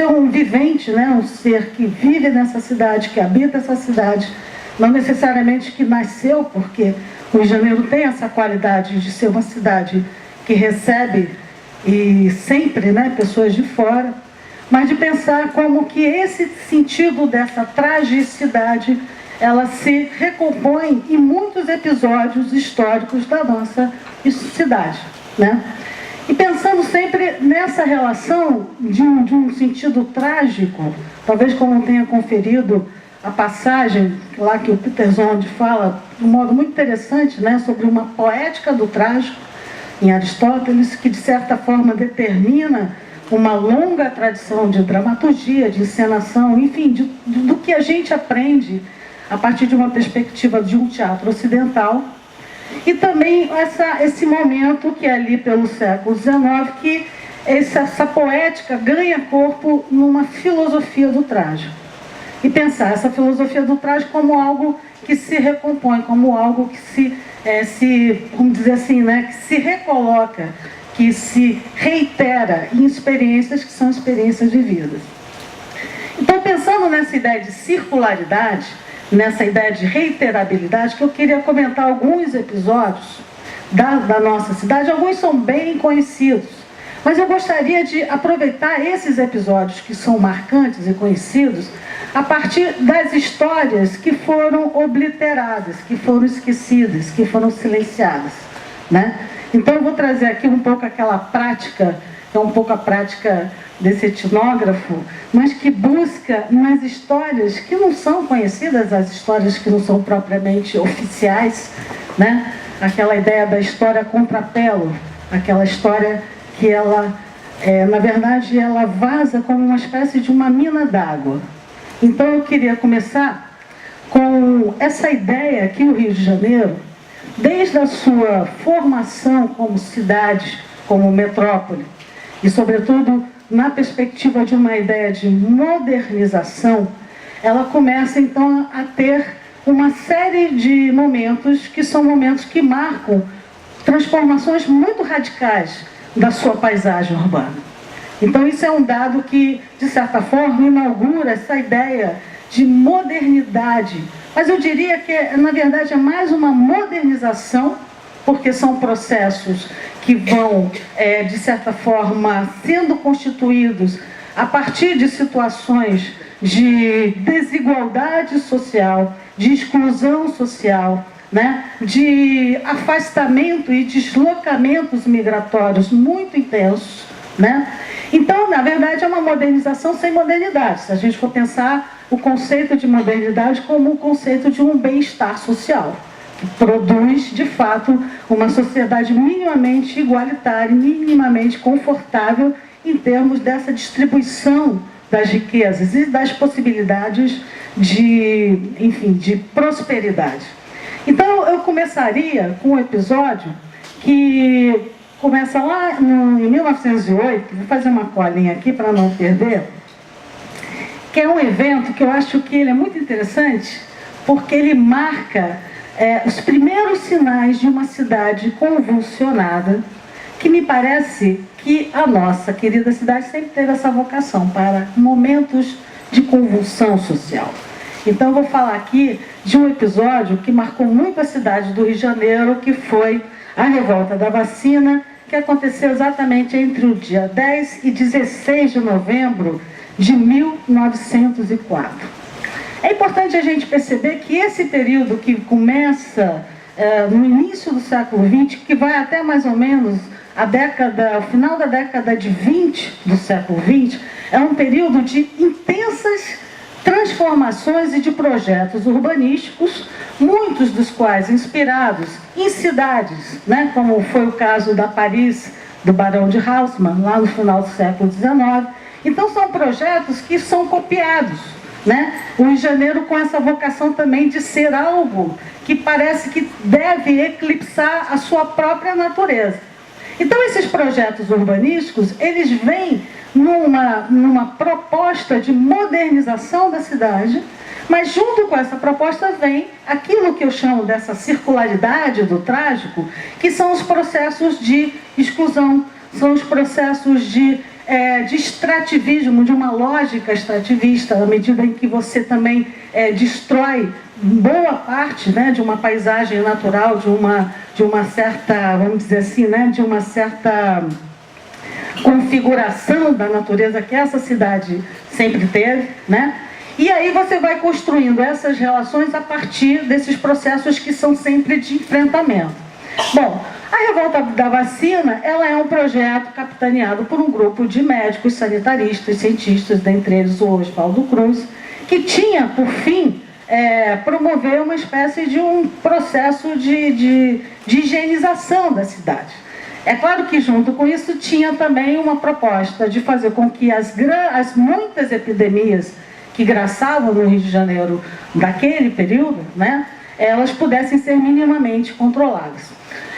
um vivente, né? Um ser que vive nessa cidade, que habita essa cidade, não necessariamente que nasceu, porque o Rio de Janeiro tem essa qualidade de ser uma cidade que recebe e sempre, né, pessoas de fora, mas de pensar como que esse sentido dessa tragicidade, ela se recompõe em muitos episódios históricos da nossa cidade, né? E pensando sempre nessa relação de um sentido trágico, talvez como tenha conferido a passagem lá que o Peter Zond fala de um modo muito interessante, né, sobre uma poética do trágico, em Aristóteles, que de certa forma determina uma longa tradição de dramaturgia, de encenação, enfim, do que a gente aprende a partir de uma perspectiva de um teatro ocidental. E também esse momento que é ali pelo século XIX, que essa poética ganha corpo numa filosofia do trágico. E pensar essa filosofia do trágico como algo que se recompõe, como algo que vamos dizer assim, né, que se recoloca, que se reitera em experiências que são experiências vividas. Então, pensando nessa ideia de circularidade, nessa ideia de reiterabilidade, que eu queria comentar alguns episódios da nossa cidade. Alguns são bem conhecidos, mas eu gostaria de aproveitar esses episódios que são marcantes e conhecidos a partir das histórias que foram obliteradas, que foram esquecidas, que foram silenciadas, né? Então eu vou trazer aqui um pouco aquela prática, é um pouco a prática desse etnógrafo, mas que busca nas histórias que não são conhecidas, as histórias que não são propriamente oficiais, né? Aquela ideia da história contrapelo, aquela história que ela, na verdade, ela vaza como uma espécie de uma mina d'água. Então eu queria começar com essa ideia que o Rio de Janeiro, desde a sua formação como cidade, como metrópole, e sobretudo na perspectiva de uma ideia de modernização, ela começa então a ter uma série de momentos que são momentos que marcam transformações muito radicais da sua paisagem urbana. Então isso é um dado que, de certa forma, inaugura essa ideia de modernidade. Mas eu diria que, na verdade, é mais uma modernização, porque são processos que vão, de certa forma, sendo constituídos a partir de situações de desigualdade social, de exclusão social, né? De afastamento e deslocamentos migratórios muito intensos, né? Então, na verdade, é uma modernização sem modernidade. Se a gente for pensar o conceito de modernidade como o conceito de um bem-estar social, produz, de fato, uma sociedade minimamente igualitária, minimamente confortável em termos dessa distribuição das riquezas e das possibilidades de, enfim, de prosperidade. Então, eu começaria com um episódio que começa lá em 1908, vou fazer uma colinha aqui para não perder, que é um evento que eu acho que ele é muito interessante, porque ele marca os primeiros sinais de uma cidade convulsionada, que me parece que a nossa querida cidade sempre teve essa vocação para momentos de convulsão social. Então eu vou falar aqui de um episódio que marcou muito a cidade do Rio de Janeiro, que foi a Revolta da Vacina, que aconteceu exatamente entre o dia 10 e 16 de novembro de 1904. É importante a gente perceber que esse período que começa no início do século XX, que vai até mais ou menos o final da década de 20 do século XX, é um período de intensas transformações e de projetos urbanísticos, muitos dos quais inspirados em cidades, né, como foi o caso da Paris, do Barão de Haussmann, lá no final do século XIX. Então são projetos que são copiados, né? O Rio de Janeiro com essa vocação também de ser algo que parece que deve eclipsar a sua própria natureza. Então esses projetos urbanísticos, eles vêm numa proposta de modernização da cidade, mas junto com essa proposta vem aquilo que eu chamo dessa circularidade do trágico, que são os processos de exclusão, são os processos de extrativismo, de uma lógica extrativista, à medida em que você também destrói boa parte, né, de uma paisagem natural, de uma certa, vamos dizer assim, né, de uma certa configuração da natureza que essa cidade sempre teve, né? E aí você vai construindo essas relações a partir desses processos que são sempre de enfrentamento. Bom, a Revolta da Vacina, ela é um projeto capitaneado por um grupo de médicos, sanitaristas, cientistas, dentre eles o Oswaldo Cruz, que tinha, por fim, promover uma espécie de um processo de higienização da cidade. É claro que junto com isso tinha também uma proposta de fazer com que as muitas epidemias que graçavam no Rio de Janeiro daquele período, né, elas pudessem ser minimamente controladas.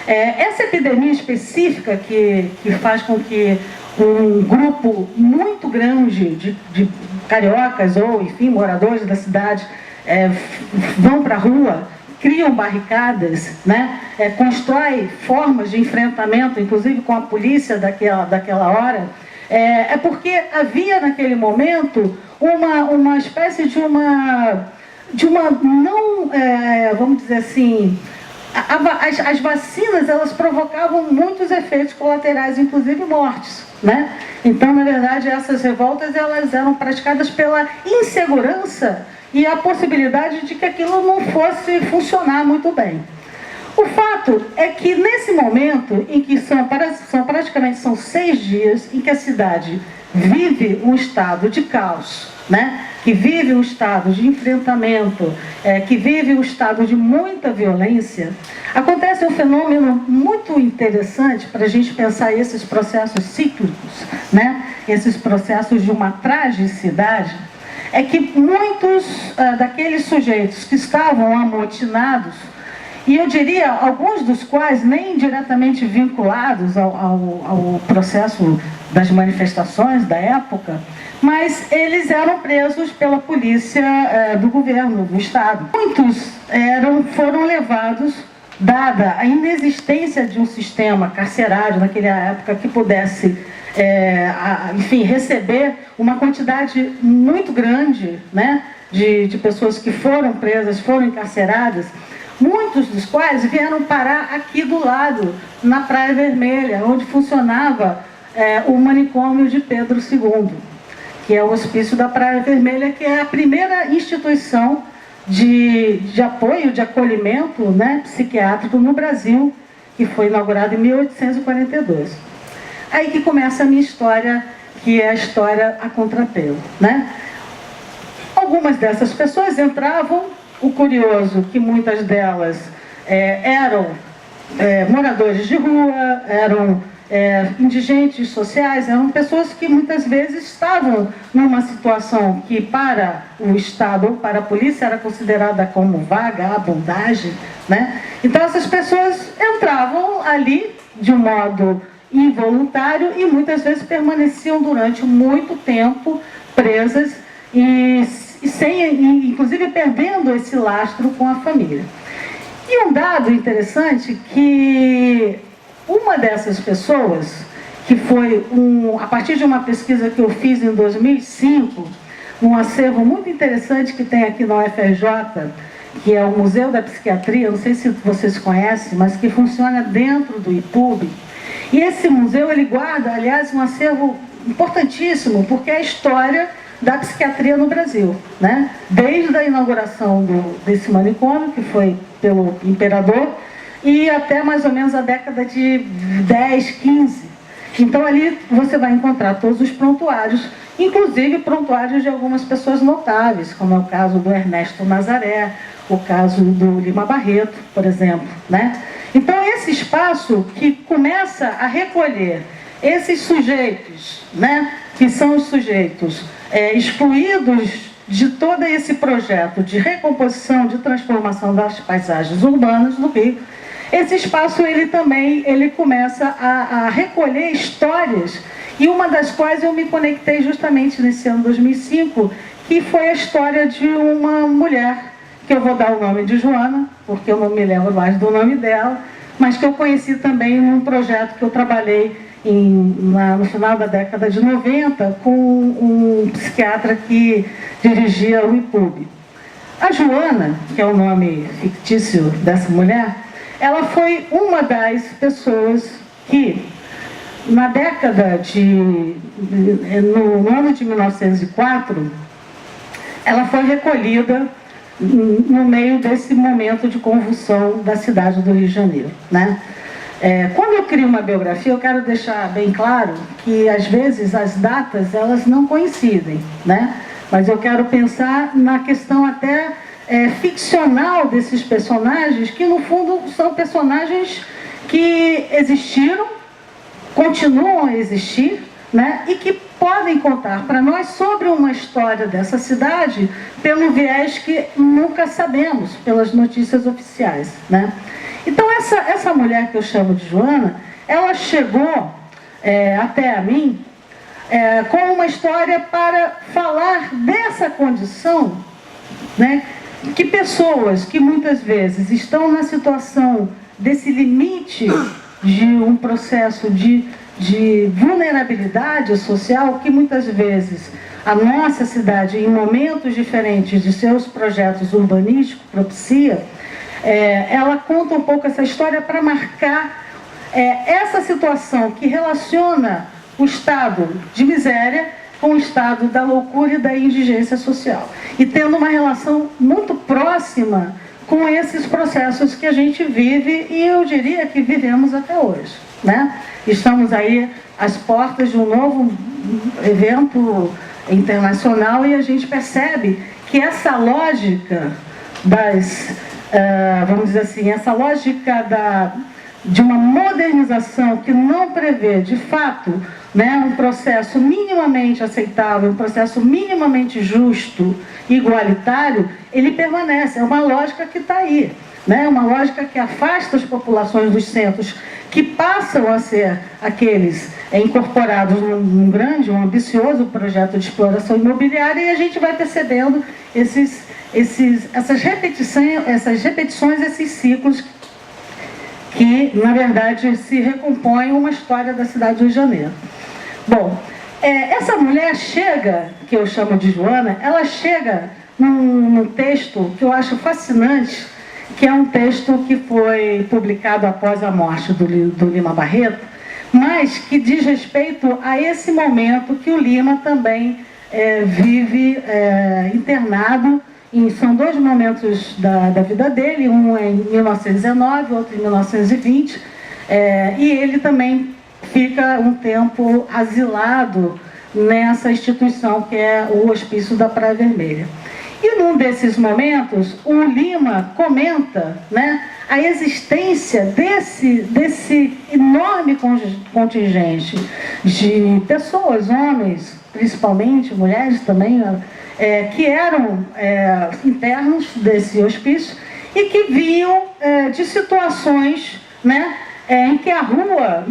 Essa epidemia específica que faz com que um grupo muito grande de cariocas ou, enfim, moradores da cidade vão para a rua, criam barricadas, né? Constrói formas de enfrentamento, inclusive com a polícia daquela hora, porque havia naquele momento uma espécie de uma não, vamos dizer assim, as vacinas, elas provocavam muitos efeitos colaterais, inclusive mortes, né? Então, na verdade, essas revoltas, elas eram praticadas pela insegurança e a possibilidade de que aquilo não fosse funcionar muito bem. O fato é que nesse momento, em que praticamente 6 dias, em que a cidade vive um estado de caos, né? Que vive um estado de enfrentamento, que vive um estado de muita violência, acontece um fenômeno muito interessante para a gente pensar esses processos cíclicos, né? Esses processos de uma tragicidade, é que muitos daqueles sujeitos que estavam amotinados, e eu diria alguns dos quais nem diretamente vinculados ao processo das manifestações da época, mas eles eram presos pela polícia do governo, do Estado. Muitos foram levados, dada a inexistência de um sistema carcerário naquela época que pudesse, enfim, receber uma quantidade muito grande, né, de pessoas que foram presas, foram encarceradas, muitos dos quais vieram parar aqui do lado, na Praia Vermelha, onde funcionava o manicômio de Pedro II, que é o Hospício da Praia Vermelha, que é a primeira instituição de apoio, de acolhimento, né, psiquiátrico no Brasil, que foi inaugurado em 1842. Aí que começa a minha história, que é a história a contrapelo, né? Algumas dessas pessoas entravam, o curioso que muitas delas eram moradores de rua, eram indigentes sociais, eram pessoas que muitas vezes estavam numa situação que para o Estado ou para a polícia era considerada como vagabundagem, né? Então essas pessoas entravam ali de um modo involuntário e muitas vezes permaneciam durante muito tempo presas e inclusive perdendo esse lastro com a família. E um dado interessante que uma dessas pessoas, que foi a partir de uma pesquisa que eu fiz em 2005, um acervo muito interessante que tem aqui na UFRJ, que é o Museu da Psiquiatria, não sei se vocês conhecem, mas que funciona dentro do IPUB. E esse museu, ele guarda, aliás, um acervo importantíssimo, porque é a história da psiquiatria no Brasil, né? Desde a inauguração desse manicômio, que foi pelo imperador, e até mais ou menos a década de 10, 15. Então ali você vai encontrar todos os prontuários, inclusive prontuários de algumas pessoas notáveis, como é o caso do Ernesto Nazaré, o caso do Lima Barreto, por exemplo, né? Então esse espaço que começa a recolher esses sujeitos, né, que são os sujeitos excluídos de todo esse projeto de recomposição, de transformação das paisagens urbanas do Rio, esse espaço ele começa a recolher histórias, e uma das quais eu me conectei justamente nesse ano 2005, que foi a história de uma mulher, que eu vou dar o nome de Joana, porque eu não me lembro mais do nome dela, mas que eu conheci também num projeto que eu trabalhei no final da década de 90 com um psiquiatra que dirigia o IPUB. A Joana, que é o nome fictício dessa mulher, ela foi uma das pessoas que, na década no ano de 1904, ela foi recolhida no meio desse momento de convulsão da cidade do Rio de Janeiro, né? Quando eu crio uma biografia, eu quero deixar bem claro que, às vezes, as datas elas não coincidem, né? Mas eu quero pensar na questão até ficcional desses personagens, que, no fundo, são personagens que existiram, continuam a existir, né? E que podem contar para nós sobre uma história dessa cidade pelo viés que nunca sabemos, pelas notícias oficiais, né? Então essa mulher que eu chamo de Joana, ela chegou até a mim com uma história para falar dessa condição, né? Que pessoas que muitas vezes estão na situação desse limite de um processo de vulnerabilidade social, que muitas vezes a nossa cidade, em momentos diferentes de seus projetos urbanísticos, propicia, ela conta um pouco essa história para marcar essa situação que relaciona o estado de miséria com o estado da loucura e da indigência social. E tendo uma relação muito próxima com esses processos que a gente vive, e eu diria que vivemos até hoje, né? Estamos aí às portas de um novo evento internacional e a gente percebe que essa lógica vamos dizer assim, essa lógica de uma modernização que não prevê, de fato, né, um processo minimamente aceitável, um processo minimamente justo, igualitário, ele permanece. É uma lógica que está aí, né? Uma lógica que afasta as populações dos centros, que passam a ser aqueles incorporados num grande, um ambicioso projeto de exploração imobiliária, e a gente vai percebendo essas repetições, esses ciclos que, na verdade, se recompõem uma história da cidade do Rio de Janeiro. Bom, essa mulher chega, que eu chamo de Joana, ela chega num texto que eu acho fascinante, que é um texto que foi publicado após a morte do Lima Barreto, mas que diz respeito a esse momento que o Lima também vive internado. São dois momentos da vida dele, um em 1919, outro em 1920, e ele também fica um tempo asilado nessa instituição que é o Hospício da Praia Vermelha. E num desses momentos, o Lima comenta, né, a existência desse enorme contingente de pessoas, homens, principalmente, mulheres também, que eram internos desse hospício e que vinham de situações, né, em que a rua,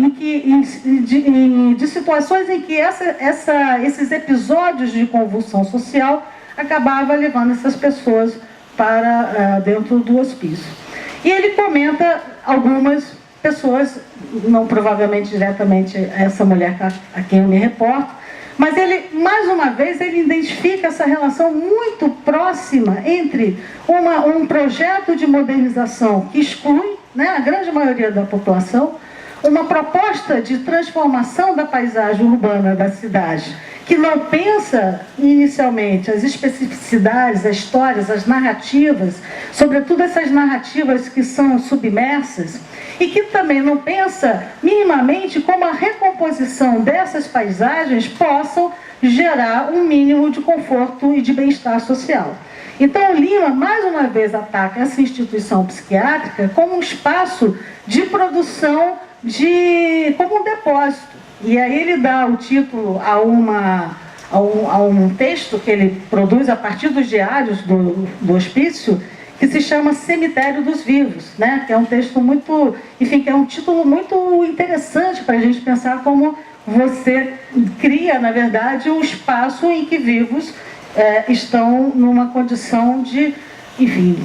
de situações em que esses episódios de convulsão social acabava levando essas pessoas para dentro do hospício. E ele comenta algumas pessoas, não provavelmente diretamente essa mulher a quem eu me reporto, mas ele, mais uma vez, ele identifica essa relação muito próxima entre um projeto de modernização que exclui, né, a grande maioria da população, uma proposta de transformação da paisagem urbana da cidade, que não pensa inicialmente as especificidades, as histórias, as narrativas, sobretudo essas narrativas que são submersas, e que também não pensa minimamente como a recomposição dessas paisagens possam gerar um mínimo de conforto e de bem-estar social. Então, o Lima, mais uma vez, ataca essa instituição psiquiátrica como um espaço de produção, como um depósito. E aí ele dá o título a um texto que ele produz a partir dos diários do hospício, que se chama Cemitério dos Vivos, né? Que é um texto muito, enfim, que é um título muito interessante para a gente pensar como você cria, na verdade, um espaço em que vivos estão numa condição de, enfim,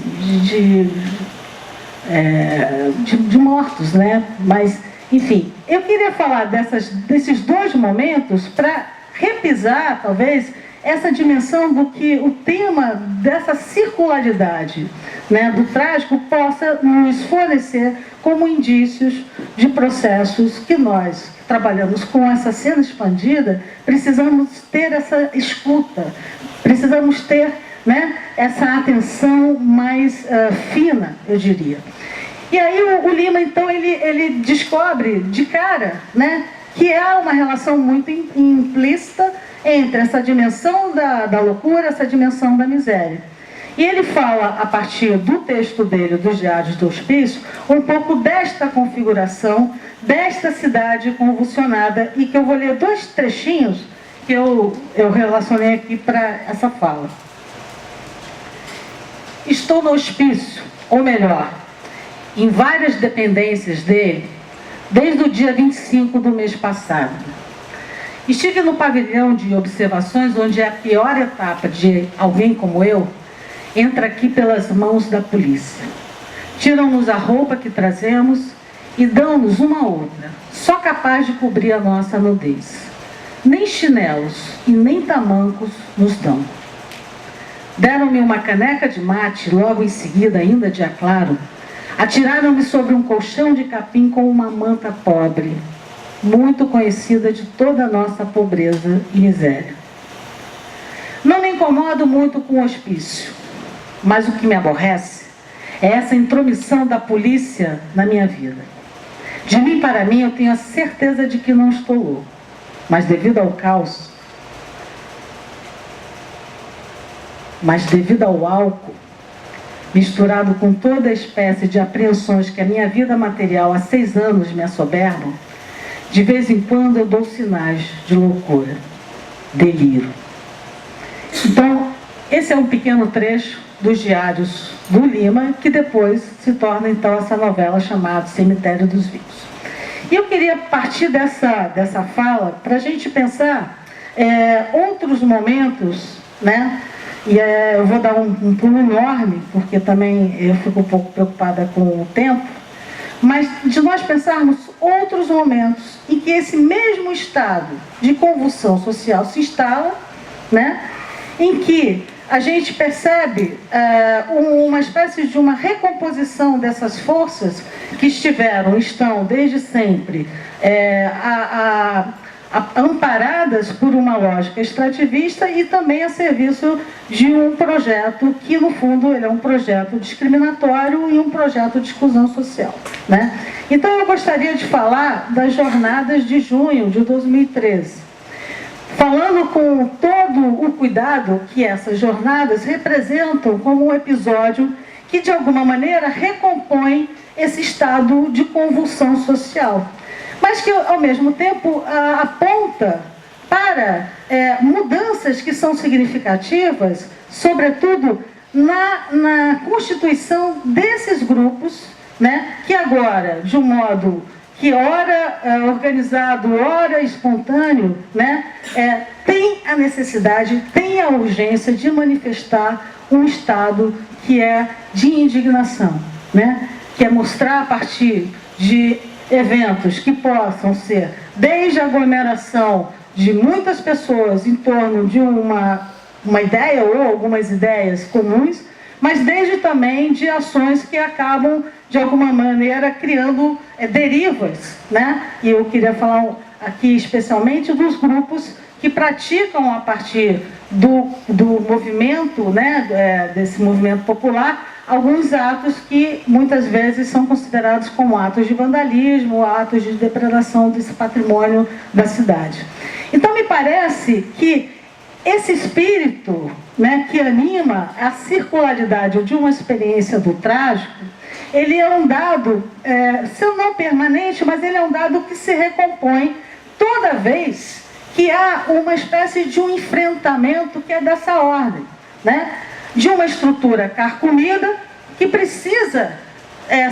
de mortos, né? Mas, enfim, eu queria falar desses dois momentos para repisar, talvez, essa dimensão do que o tema dessa circularidade, né, do trágico possa nos fornecer como indícios de processos que nós, que trabalhamos com essa cena expandida, precisamos ter essa escuta, precisamos ter, né, essa atenção mais fina, eu diria. E aí o Lima, então, ele descobre de cara, né, que há uma relação muito implícita entre essa dimensão da loucura, essa dimensão da miséria. E ele fala, a partir do texto dele, dos diários do hospício, um pouco desta configuração, desta cidade convulsionada, e que eu vou ler dois trechinhos que eu relacionei aqui para essa fala. Estou no hospício, ou melhor, em várias dependências dele, desde o dia 25 do mês passado. Estive no pavilhão de observações, onde é a pior etapa de alguém como eu entra aqui pelas mãos da polícia. Tiram-nos a roupa que trazemos e dão-nos uma outra, só capaz de cobrir a nossa nudez. Nem chinelos e nem tamancos nos dão. Deram-me uma caneca de mate, logo em seguida, ainda dia claro, atiraram-me sobre um colchão de capim com uma manta pobre, muito conhecida de toda a nossa pobreza e miséria. Não me incomodo muito com o hospício, mas o que me aborrece é essa intromissão da polícia na minha vida. De mim para mim, eu tenho a certeza de que não estou louco, mas devido ao caos, devido ao álcool, misturado com toda a espécie de apreensões que a minha vida material há 6 anos me assoberbam, de vez em quando eu dou sinais de loucura, delírio. Então, esse é um pequeno trecho dos diários do Lima, que depois se torna, então, essa novela chamada Cemitério dos Vivos. E eu queria partir dessa fala para a gente pensar outros momentos, né? E eu vou dar um pulo enorme, porque também eu fico um pouco preocupada com o tempo, mas de nós pensarmos outros momentos em que esse mesmo estado de convulsão social se instala, né? Em que a gente percebe uma espécie de uma recomposição dessas forças que estão desde sempre amparadas por uma lógica extrativista e também a serviço de um projeto que, no fundo, ele é um projeto discriminatório e um projeto de exclusão social, né? Então, eu gostaria de falar das jornadas de junho de 2013, falando com todo o cuidado que essas jornadas representam como um episódio que, de alguma maneira, recompõe esse estado de convulsão social, mas que, ao mesmo tempo, aponta para mudanças que são significativas, sobretudo na constituição desses grupos, né, que agora, de um modo que ora organizado, ora espontâneo, né, tem a necessidade, tem a urgência de manifestar um estado que é de indignação, né, que é mostrar a partir de eventos que possam ser desde a aglomeração de muitas pessoas em torno de uma ideia ou algumas ideias comuns, mas desde também de ações que acabam, de alguma maneira, criando derivas, né? E eu queria falar aqui especialmente dos grupos que praticam a partir do movimento, né, desse movimento popular, alguns atos que muitas vezes são considerados como atos de vandalismo, atos de depredação desse patrimônio da cidade. Então, me parece que esse espírito, né, que anima a circularidade de uma experiência do trágico, ele é um dado, se não permanente, mas ele é um dado que se recompõe toda vez que há uma espécie de um enfrentamento que é dessa ordem, né, de uma estrutura carcomida que precisa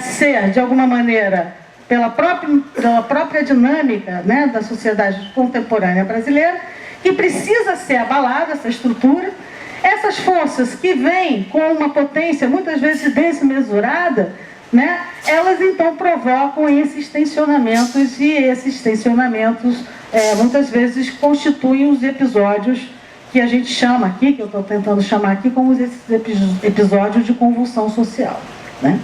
ser, de alguma maneira, pela própria dinâmica, né, da sociedade contemporânea brasileira, que precisa ser abalada, essa estrutura. Essas forças que vêm com uma potência muitas vezes desmesurada, né, elas então provocam esses tensionamentos, e esses tensionamentos muitas vezes constituem os episódios que a gente chama aqui, que eu estou tentando chamar aqui, como esses episódios de convulsão social, né?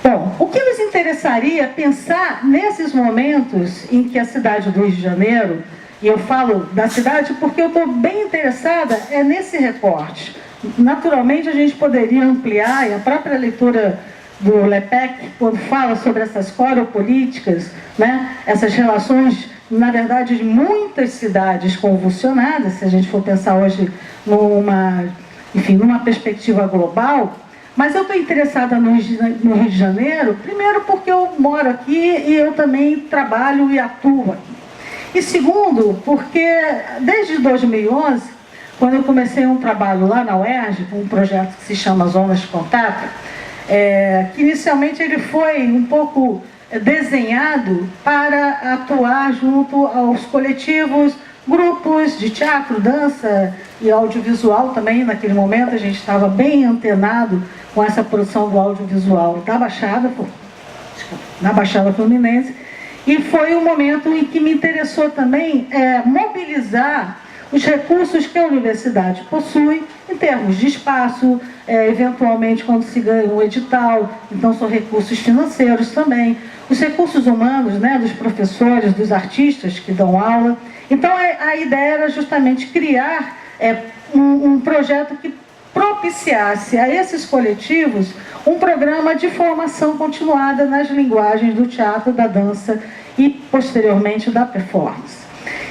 Bom, o que nos interessaria pensar nesses momentos em que a cidade do Rio de Janeiro, e eu falo da cidade porque eu estou bem interessada nesse recorte. Naturalmente, a gente poderia ampliar, e a própria leitura do Lepec, quando fala sobre essas coropolíticas, né, essas relações, na verdade, de muitas cidades convulsionadas, se a gente for pensar hoje numa perspectiva global. Mas eu estou interessada no Rio de Janeiro, primeiro porque eu moro aqui e eu também trabalho e atuo aqui. E segundo, porque desde 2011, quando eu comecei um trabalho lá na UERJ, com um projeto que se chama Zonas de Contato, que inicialmente ele foi um pouco desenhado para atuar junto aos coletivos, grupos de teatro, dança e audiovisual também. Naquele momento a gente estava bem antenado com essa produção do audiovisual na Baixada Fluminense, e foi um momento em que me interessou também mobilizar os recursos que a universidade possui em termos de espaço, eventualmente quando se ganha um edital, então são recursos financeiros também, os recursos humanos, né, dos professores, dos artistas que dão aula. Então a ideia era justamente criar um projeto que propiciasse a esses coletivos um programa de formação continuada nas linguagens do teatro, da dança e posteriormente da performance.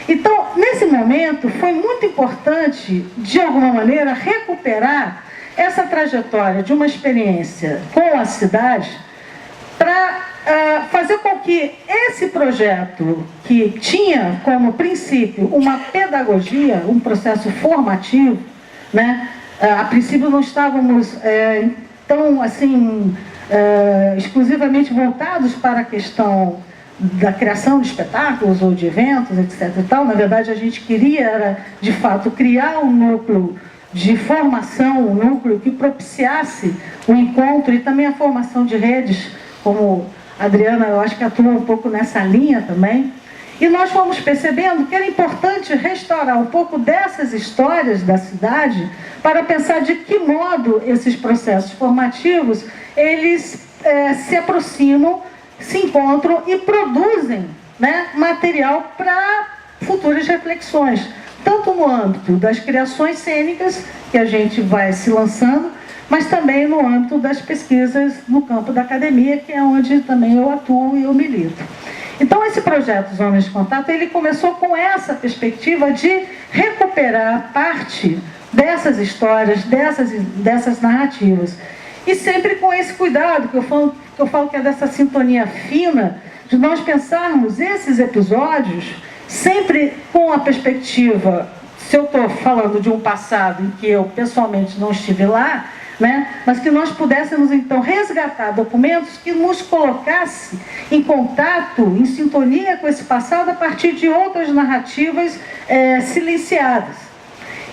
Então, nesse momento, foi muito importante, de alguma maneira, recuperar essa trajetória de uma experiência com a cidade para fazer com que esse projeto, que tinha como princípio uma pedagogia, um processo formativo, né? A princípio não estávamos tão assim, exclusivamente voltados para a questão da criação de espetáculos ou de eventos, etc. e tal. Na verdade, a gente queria, de fato, criar um núcleo de formação, um núcleo que propiciasse o encontro e também a formação de redes, como a Adriana, eu acho que atua um pouco nessa linha também. E nós fomos percebendo que era importante restaurar um pouco dessas histórias da cidade para pensar de que modo esses processos formativos, eles se aproximam, se encontram e produzem, né, material para futuras reflexões, tanto no âmbito das criações cênicas, que a gente vai se lançando, mas também no âmbito das pesquisas no campo da academia, que é onde também eu atuo e eu milito. Então, esse projeto Zonas de Contato, ele começou com essa perspectiva de recuperar parte dessas histórias, dessas narrativas. E sempre com esse cuidado, que eu falo que é dessa sintonia fina, de nós pensarmos esses episódios sempre com a perspectiva, se eu estou falando de um passado em que eu pessoalmente não estive lá, né, mas que nós pudéssemos então resgatar documentos que nos colocasse em contato, em sintonia com esse passado a partir de outras narrativas silenciadas.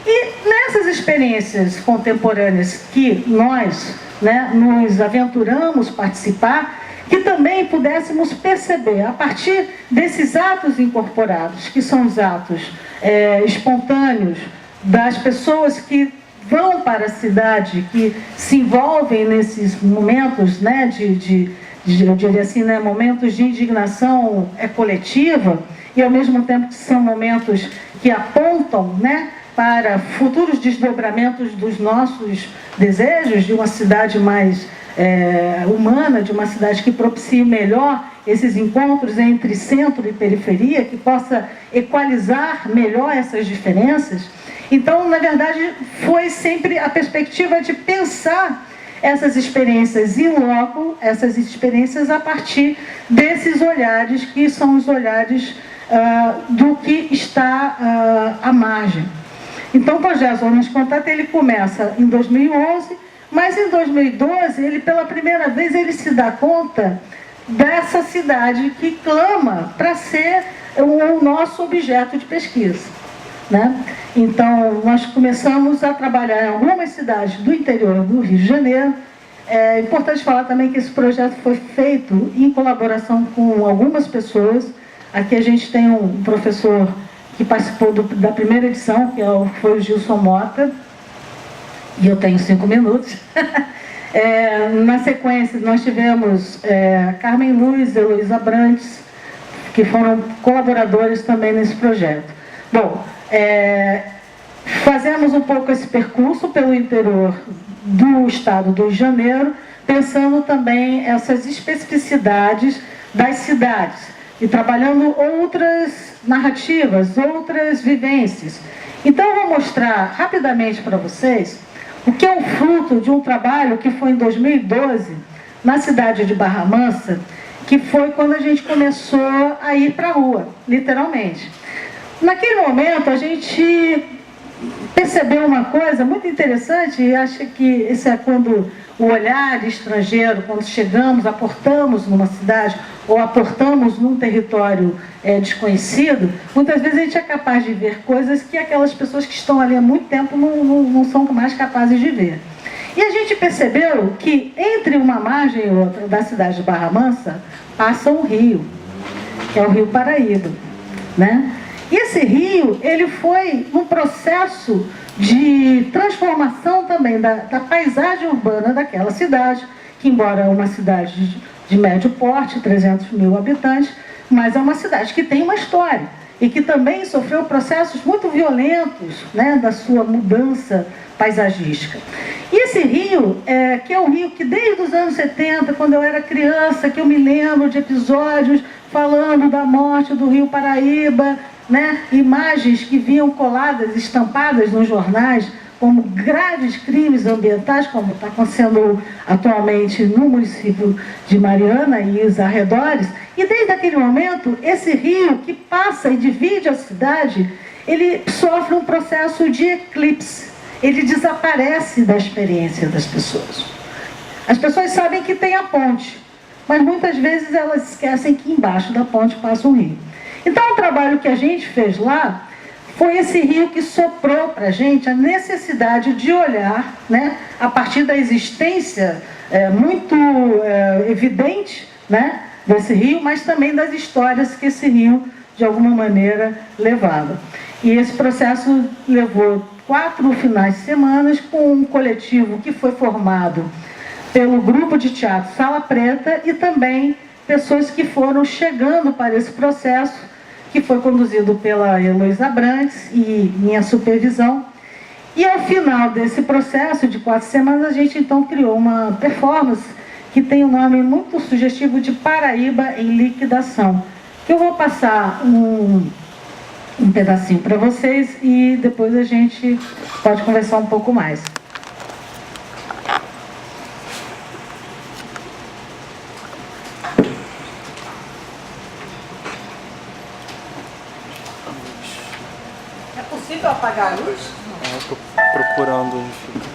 E nessas experiências contemporâneas que nós, né, nos aventuramos participar, que também pudéssemos perceber, a partir desses atos incorporados, que são os atos espontâneos das pessoas que vão para a cidade, que se envolvem nesses momentos, né, eu diria assim, né, momentos de indignação coletiva, e ao mesmo tempo que são momentos que apontam, né, para futuros desdobramentos dos nossos desejos de uma cidade mais humana, de uma cidade que propicie melhor esses encontros entre centro e periferia, que possa equalizar melhor essas diferenças. Então, na verdade, foi sempre a perspectiva de pensar essas experiências in loco, essas experiências a partir desses olhares, que são os olhares do que está à margem. Então, o projeto Zonas de Contato, ele começa em 2011, mas em 2012, ele pela primeira vez, ele se dá conta dessa cidade que clama para ser o nosso objeto de pesquisa, né? Então, nós começamos a trabalhar em algumas cidades do interior do Rio de Janeiro. É importante falar também que esse projeto foi feito em colaboração com algumas pessoas. Aqui a gente tem um professor que participou da primeira edição, que foi o Gilson Mota, e eu tenho 5 minutos. Na sequência, nós tivemos Carmen Luz, Heloísa Abrantes, que foram colaboradores também nesse projeto. Bom, fazemos um pouco esse percurso pelo interior do estado do Rio de Janeiro, pensando também essas especificidades das cidades e trabalhando outras narrativas, outras vivências. Então, eu vou mostrar rapidamente para vocês o que é um fruto de um trabalho que foi em 2012, na cidade de Barra Mansa, que foi quando a gente começou a ir para a rua, literalmente. Naquele momento, a gente percebeu uma coisa muito interessante, e acho que esse é quando o olhar estrangeiro, quando chegamos, aportamos numa cidade ou aportamos num território desconhecido, muitas vezes a gente é capaz de ver coisas que aquelas pessoas que estão ali há muito tempo não são mais capazes de ver. E a gente percebeu que entre uma margem e outra da cidade de Barra Mansa passa um rio, que é o Rio Paraíba, né? E esse rio, ele foi um processo de transformação também da paisagem urbana daquela cidade, que embora é uma cidade de médio porte, 300 mil habitantes, mas é uma cidade que tem uma história e que também sofreu processos muito violentos, né, da sua mudança paisagística. E esse rio, que é um rio que desde os anos 70, quando eu era criança, que eu me lembro de episódios falando da morte do Rio Paraíba, né, imagens que vinham coladas, estampadas nos jornais, como graves crimes ambientais, como está acontecendo atualmente no município de Mariana e os arredores. E desde aquele momento, esse rio que passa e divide a cidade, ele sofre um processo de eclipse. Ele desaparece da experiência das pessoas. As pessoas sabem que tem a ponte, mas muitas vezes elas esquecem que embaixo da ponte passa um rio. Então, o trabalho que a gente fez lá foi esse rio que soprou para a gente a necessidade de olhar, né, a partir da existência muito evidente, né, desse rio, mas também das histórias que esse rio, de alguma maneira, levava. E esse processo levou 4 finais de semana com um coletivo que foi formado pelo grupo de teatro Sala Preta e também pessoas que foram chegando para esse processo, que foi conduzido pela Heloísa Abrantes e minha supervisão. E ao final desse processo de 4 semanas, a gente então criou uma performance que tem um nome muito sugestivo de Paraíba em Liquidação, que eu vou passar um pedacinho para vocês e depois a gente pode conversar um pouco mais. possível apagar a luz? Eu tô procurando onde fica.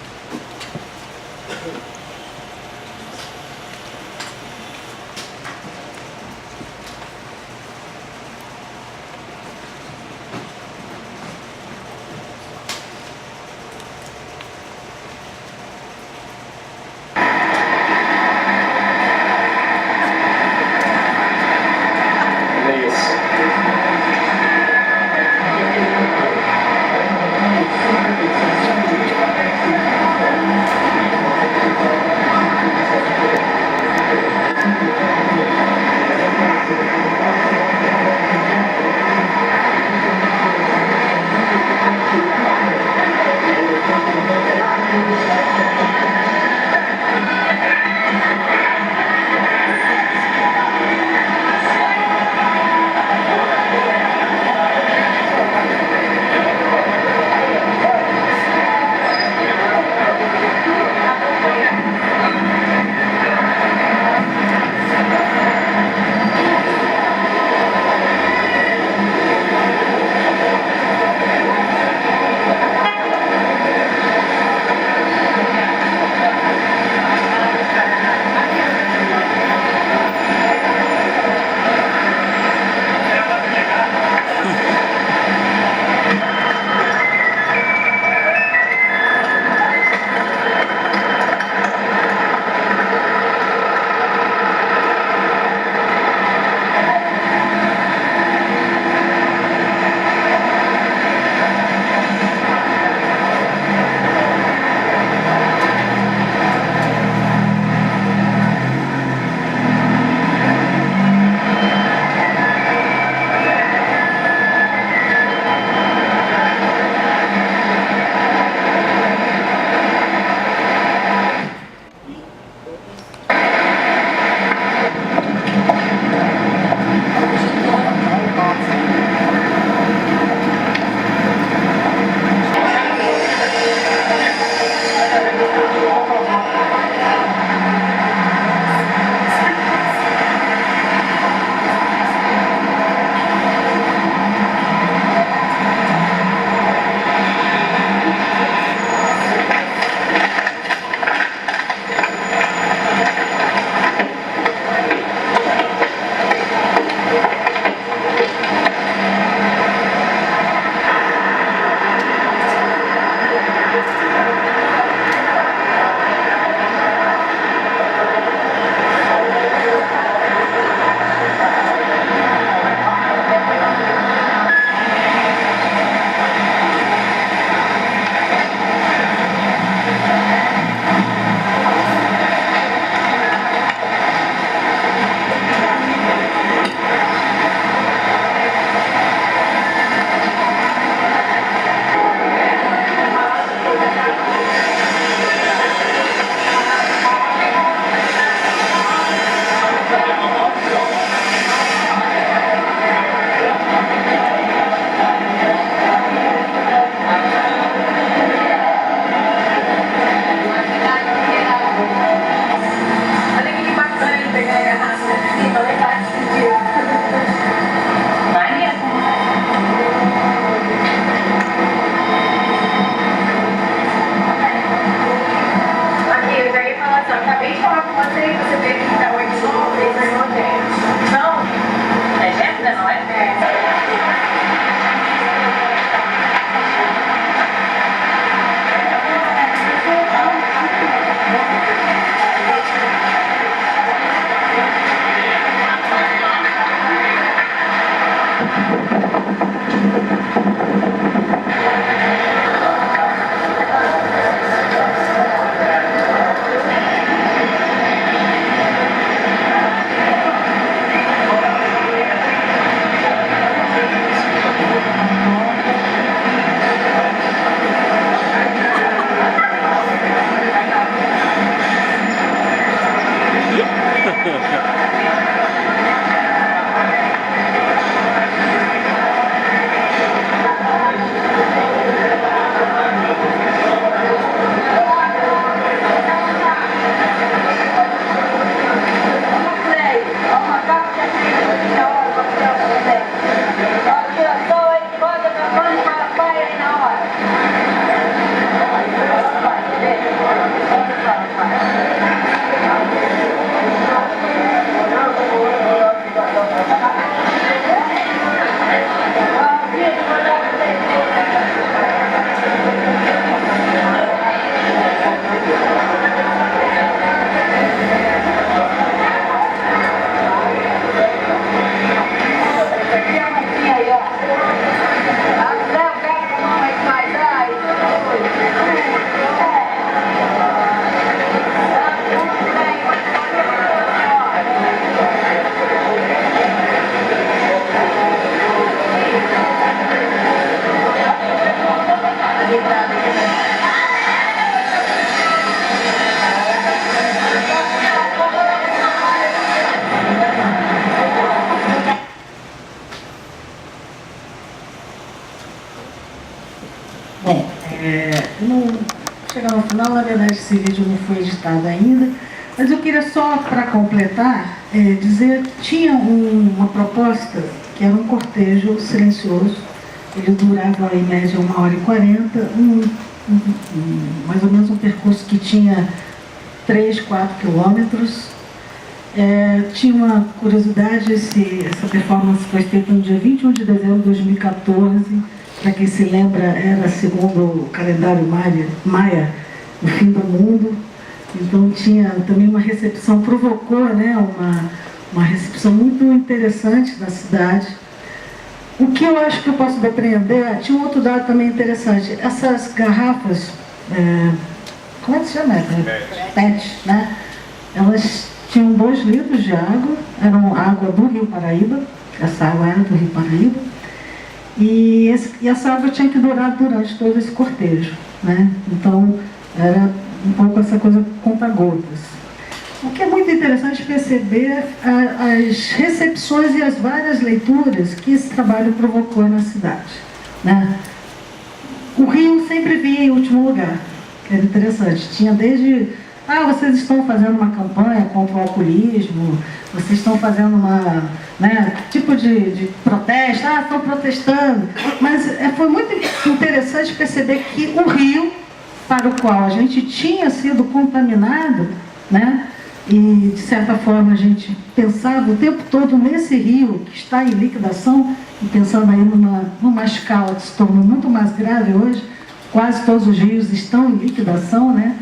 Chegando ao final, na verdade esse vídeo não foi editado ainda, mas eu queria só, para completar, dizer que tinha uma proposta que era um cortejo silencioso. Ele durava em média 1h40, mais ou menos um percurso que tinha 3, 4 quilômetros. Tinha uma curiosidade, essa performance foi feita no dia 21 de dezembro de 2014, para quem se lembra, era segundo o calendário maia, o fim do mundo. Então tinha também uma recepção, provocou, né, uma recepção muito interessante na cidade. O que eu acho que eu posso depreender, tinha um outro dado também interessante, essas garrafas, como é que se chama? PET, né? Elas tinham 2 litros de água, eram água do Rio Paraíba, essa água era do Rio Paraíba, e essa água tinha que durar durante todo esse cortejo, né? Então era um pouco essa coisa conta-gotas. O que é muito interessante perceber as recepções e as várias leituras que esse trabalho provocou na cidade, né? O Rio sempre vinha em último lugar, que era interessante. Tinha desde, vocês estão fazendo uma campanha contra o alcoolismo, vocês estão fazendo tipo de protesto, estão protestando. Mas foi muito interessante perceber que o Rio, para o qual a gente tinha sido contaminado, né? E de certa forma a gente pensava o tempo todo nesse rio que está em liquidação, e pensando aí numa escala que se tornou muito mais grave hoje, quase todos os rios estão em liquidação, né?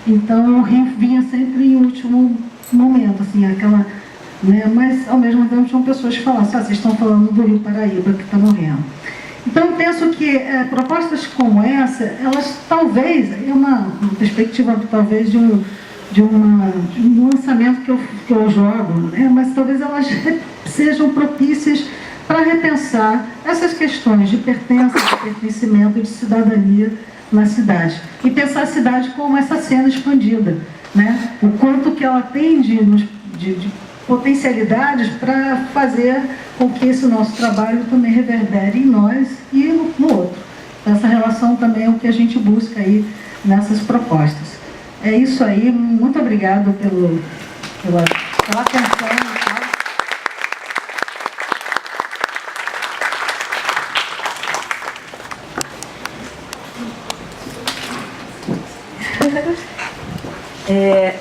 Então o rio vinha sempre em último momento, assim, aquela, né? Mas ao mesmo tempo tinham pessoas que falavam, vocês estão falando do Rio Paraíba que está morrendo. Então eu penso que propostas como essa, elas talvez, é uma perspectiva talvez de um lançamento que eu jogo, né? Mas talvez elas sejam propícias para repensar essas questões de pertença, de pertencimento e de cidadania na cidade. E pensar a cidade como essa cena expandida, né? O quanto que ela tem de potencialidades para fazer com que esse nosso trabalho também reverbere em nós e no outro. Essa relação também é o que a gente busca aí nessas propostas. É isso aí, muito obrigado pela atenção.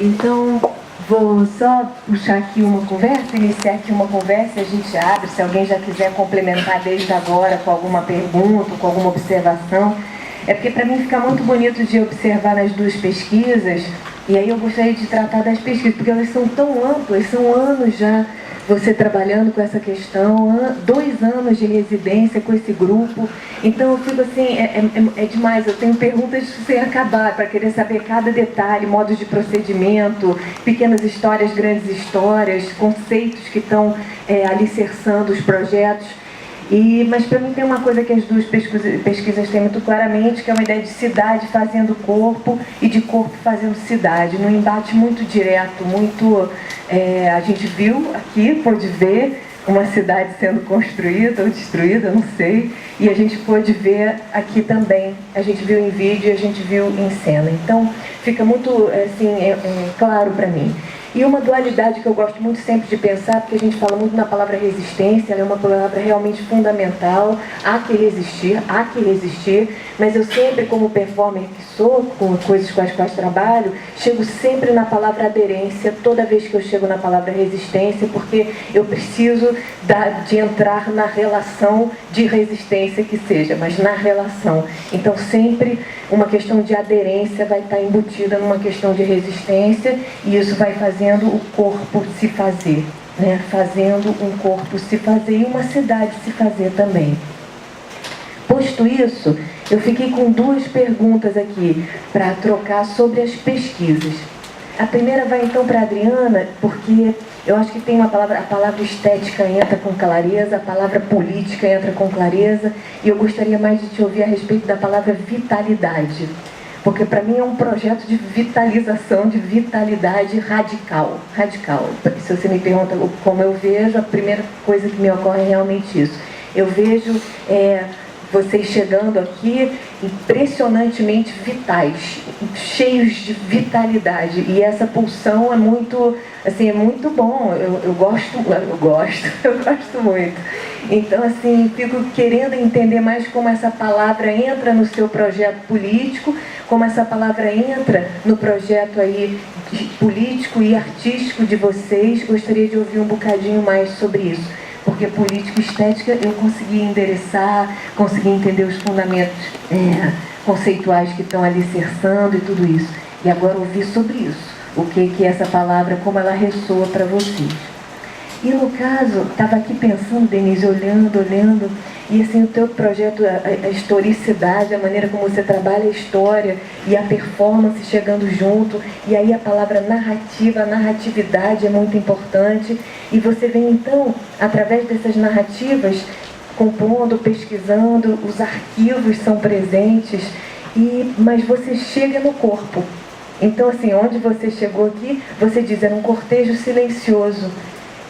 Então, vou só puxar aqui uma conversa, iniciar aqui uma conversa e a gente abre, se alguém já quiser complementar desde agora com alguma pergunta, com alguma observação. É porque para mim fica muito bonito de observar nas duas pesquisas, e aí eu gostaria de tratar das pesquisas, porque elas são tão amplas, são anos já você trabalhando com essa questão, 2 anos de residência com esse grupo. Então eu fico assim, é demais, eu tenho perguntas sem acabar, para querer saber cada detalhe, modos de procedimento, pequenas histórias, grandes histórias, conceitos que estão alicerçando os projetos. Mas para mim tem uma coisa que as duas pesquisas têm muito claramente, que é uma ideia de cidade fazendo corpo e de corpo fazendo cidade, num embate muito direto, muito... a gente viu aqui, pôde ver uma cidade sendo construída ou destruída, não sei, e a gente pôde ver aqui também, a gente viu em vídeo e a gente viu em cena. Então fica muito claro para mim. E uma dualidade que eu gosto muito sempre de pensar, porque a gente fala muito na palavra resistência, ela é uma palavra realmente fundamental, há que resistir, mas eu sempre, como performer que sou, com coisas com as quais trabalho, chego sempre na palavra aderência, toda vez que eu chego na palavra resistência, porque eu preciso de entrar na relação de resistência que seja, mas na relação. Então sempre uma questão de aderência vai estar embutida numa questão de resistência, e isso vai fazendo o corpo se fazer. né, fazendo um corpo se fazer e uma cidade se fazer também. Posto isso, eu fiquei com duas perguntas aqui para trocar sobre as pesquisas. A primeira vai então para a Adriana, porque eu acho que tem a palavra estética entra com clareza, a palavra política entra com clareza, e eu gostaria mais de te ouvir a respeito da palavra vitalidade. Porque para mim é um projeto de vitalização, de vitalidade radical. Radical. Se você me pergunta como eu vejo, a primeira coisa que me ocorre é realmente isso. Eu vejo vocês chegando aqui impressionantemente vitais, cheios de vitalidade. E essa pulsão é muito, assim, é muito bom. Eu gosto muito. Então, assim, fico querendo entender mais como essa palavra entra no seu projeto político, como essa palavra entra no projeto aí político e artístico de vocês. Gostaria de ouvir um bocadinho mais sobre isso. Porque política e estética eu consegui endereçar, consegui entender os fundamentos conceituais que estão alicerçando e tudo isso. E agora ouvir sobre isso. O que é essa palavra, como ela ressoa para vocês. E no caso, estava aqui pensando, Denise, olhando, e assim, o teu projeto, a historicidade, a maneira como você trabalha a história e a performance chegando junto, e aí a palavra narrativa, a narratividade é muito importante, e você vem então, através dessas narrativas, compondo, pesquisando, os arquivos são presentes, mas você chega no corpo. Então, assim, onde você chegou aqui, você diz, era um cortejo silencioso.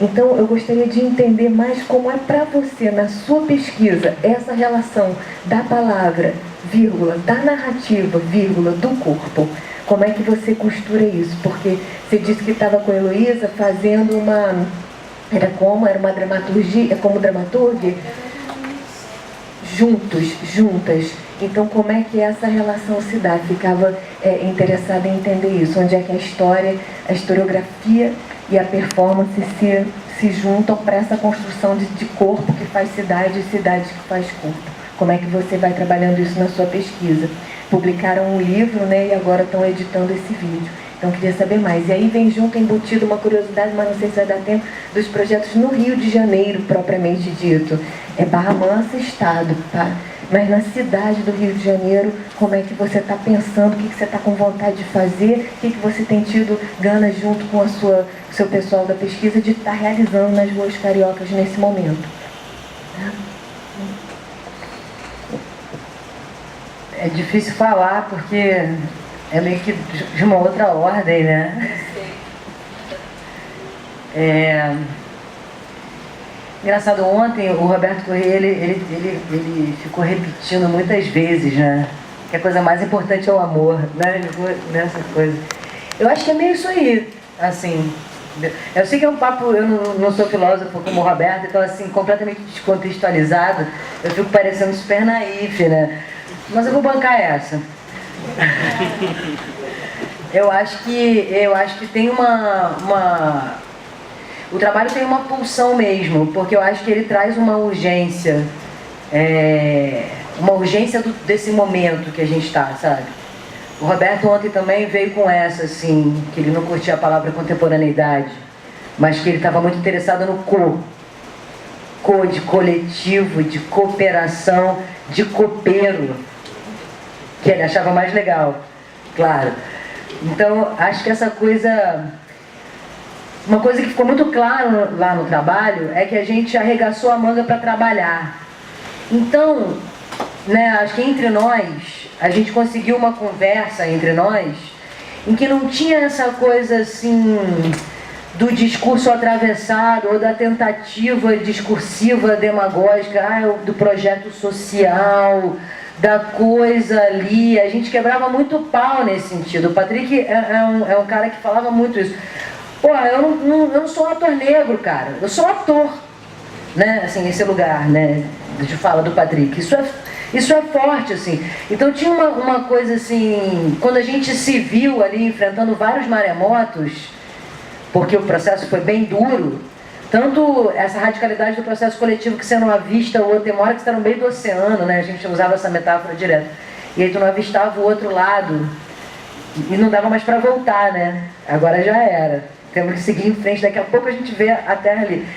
Então, eu gostaria de entender mais como é para você, na sua pesquisa, essa relação da palavra, vírgula, da narrativa, vírgula, do corpo. Como é que você costura isso? Porque você disse que estava com a Heloísa fazendo uma... Era uma dramaturgia, como dramaturgia? Juntas. Então, como é que essa relação se dá? Ficava interessada em entender isso. Onde é que a história, a historiografia e a performance se juntam para essa construção de corpo que faz cidade e cidade que faz corpo. Como é que você vai trabalhando isso na sua pesquisa? Publicaram um livro, né, e agora estão editando esse vídeo. Então, queria saber mais. E aí vem junto, embutido, uma curiosidade, mas não sei se vai dar tempo, dos projetos no Rio de Janeiro, propriamente dito. Barra Mansa, Estado, tá? Mas na cidade do Rio de Janeiro, como é que você está pensando, o que você está com vontade de fazer, o que você tem tido gana junto com o seu pessoal da pesquisa de estar realizando nas ruas cariocas nesse momento? É difícil falar porque é meio que de uma outra ordem, né? Engraçado, ontem o Roberto Corrêa, ele ficou repetindo muitas vezes, né? Que a coisa mais importante é o amor, né? Ele ficou nessa coisa. Eu acho que é meio isso aí, assim. Eu sei que é um papo, eu não sou filósofo como o Roberto, então assim, completamente descontextualizado, eu fico parecendo super naif, né? Mas eu vou bancar essa. Eu acho que tem o trabalho tem uma pulsão mesmo, porque eu acho que ele traz uma urgência desse momento que a gente está, sabe? O Roberto ontem também veio com essa, assim, que ele não curtia a palavra contemporaneidade, mas que ele estava muito interessado no de coletivo, de cooperação, de copeiro, que ele achava mais legal, claro. Então, acho que essa coisa... Uma coisa que ficou muito claro lá no trabalho é que a gente arregaçou a manga para trabalhar. Então, né, acho que entre nós, a gente conseguiu uma conversa entre nós em que não tinha essa coisa assim do discurso atravessado ou da tentativa discursiva demagógica, do projeto social, da coisa ali. A gente quebrava muito pau nesse sentido. O Patrick é um cara que falava muito isso. Pô, eu não sou um ator negro, cara. Eu sou um ator, né? Assim, esse lugar, né? De fala do Patrick. Isso é forte, assim. Então tinha uma coisa assim, quando a gente se viu ali enfrentando vários maremotos, porque o processo foi bem duro, tanto essa radicalidade do processo coletivo que você não avista o outro, tem uma hora que você está no meio do oceano, né? A gente usava essa metáfora direto. E aí tu não avistava o outro lado e não dava mais para voltar, né? Agora já era. temos que seguir em frente, daqui a pouco a gente vê a terra ali.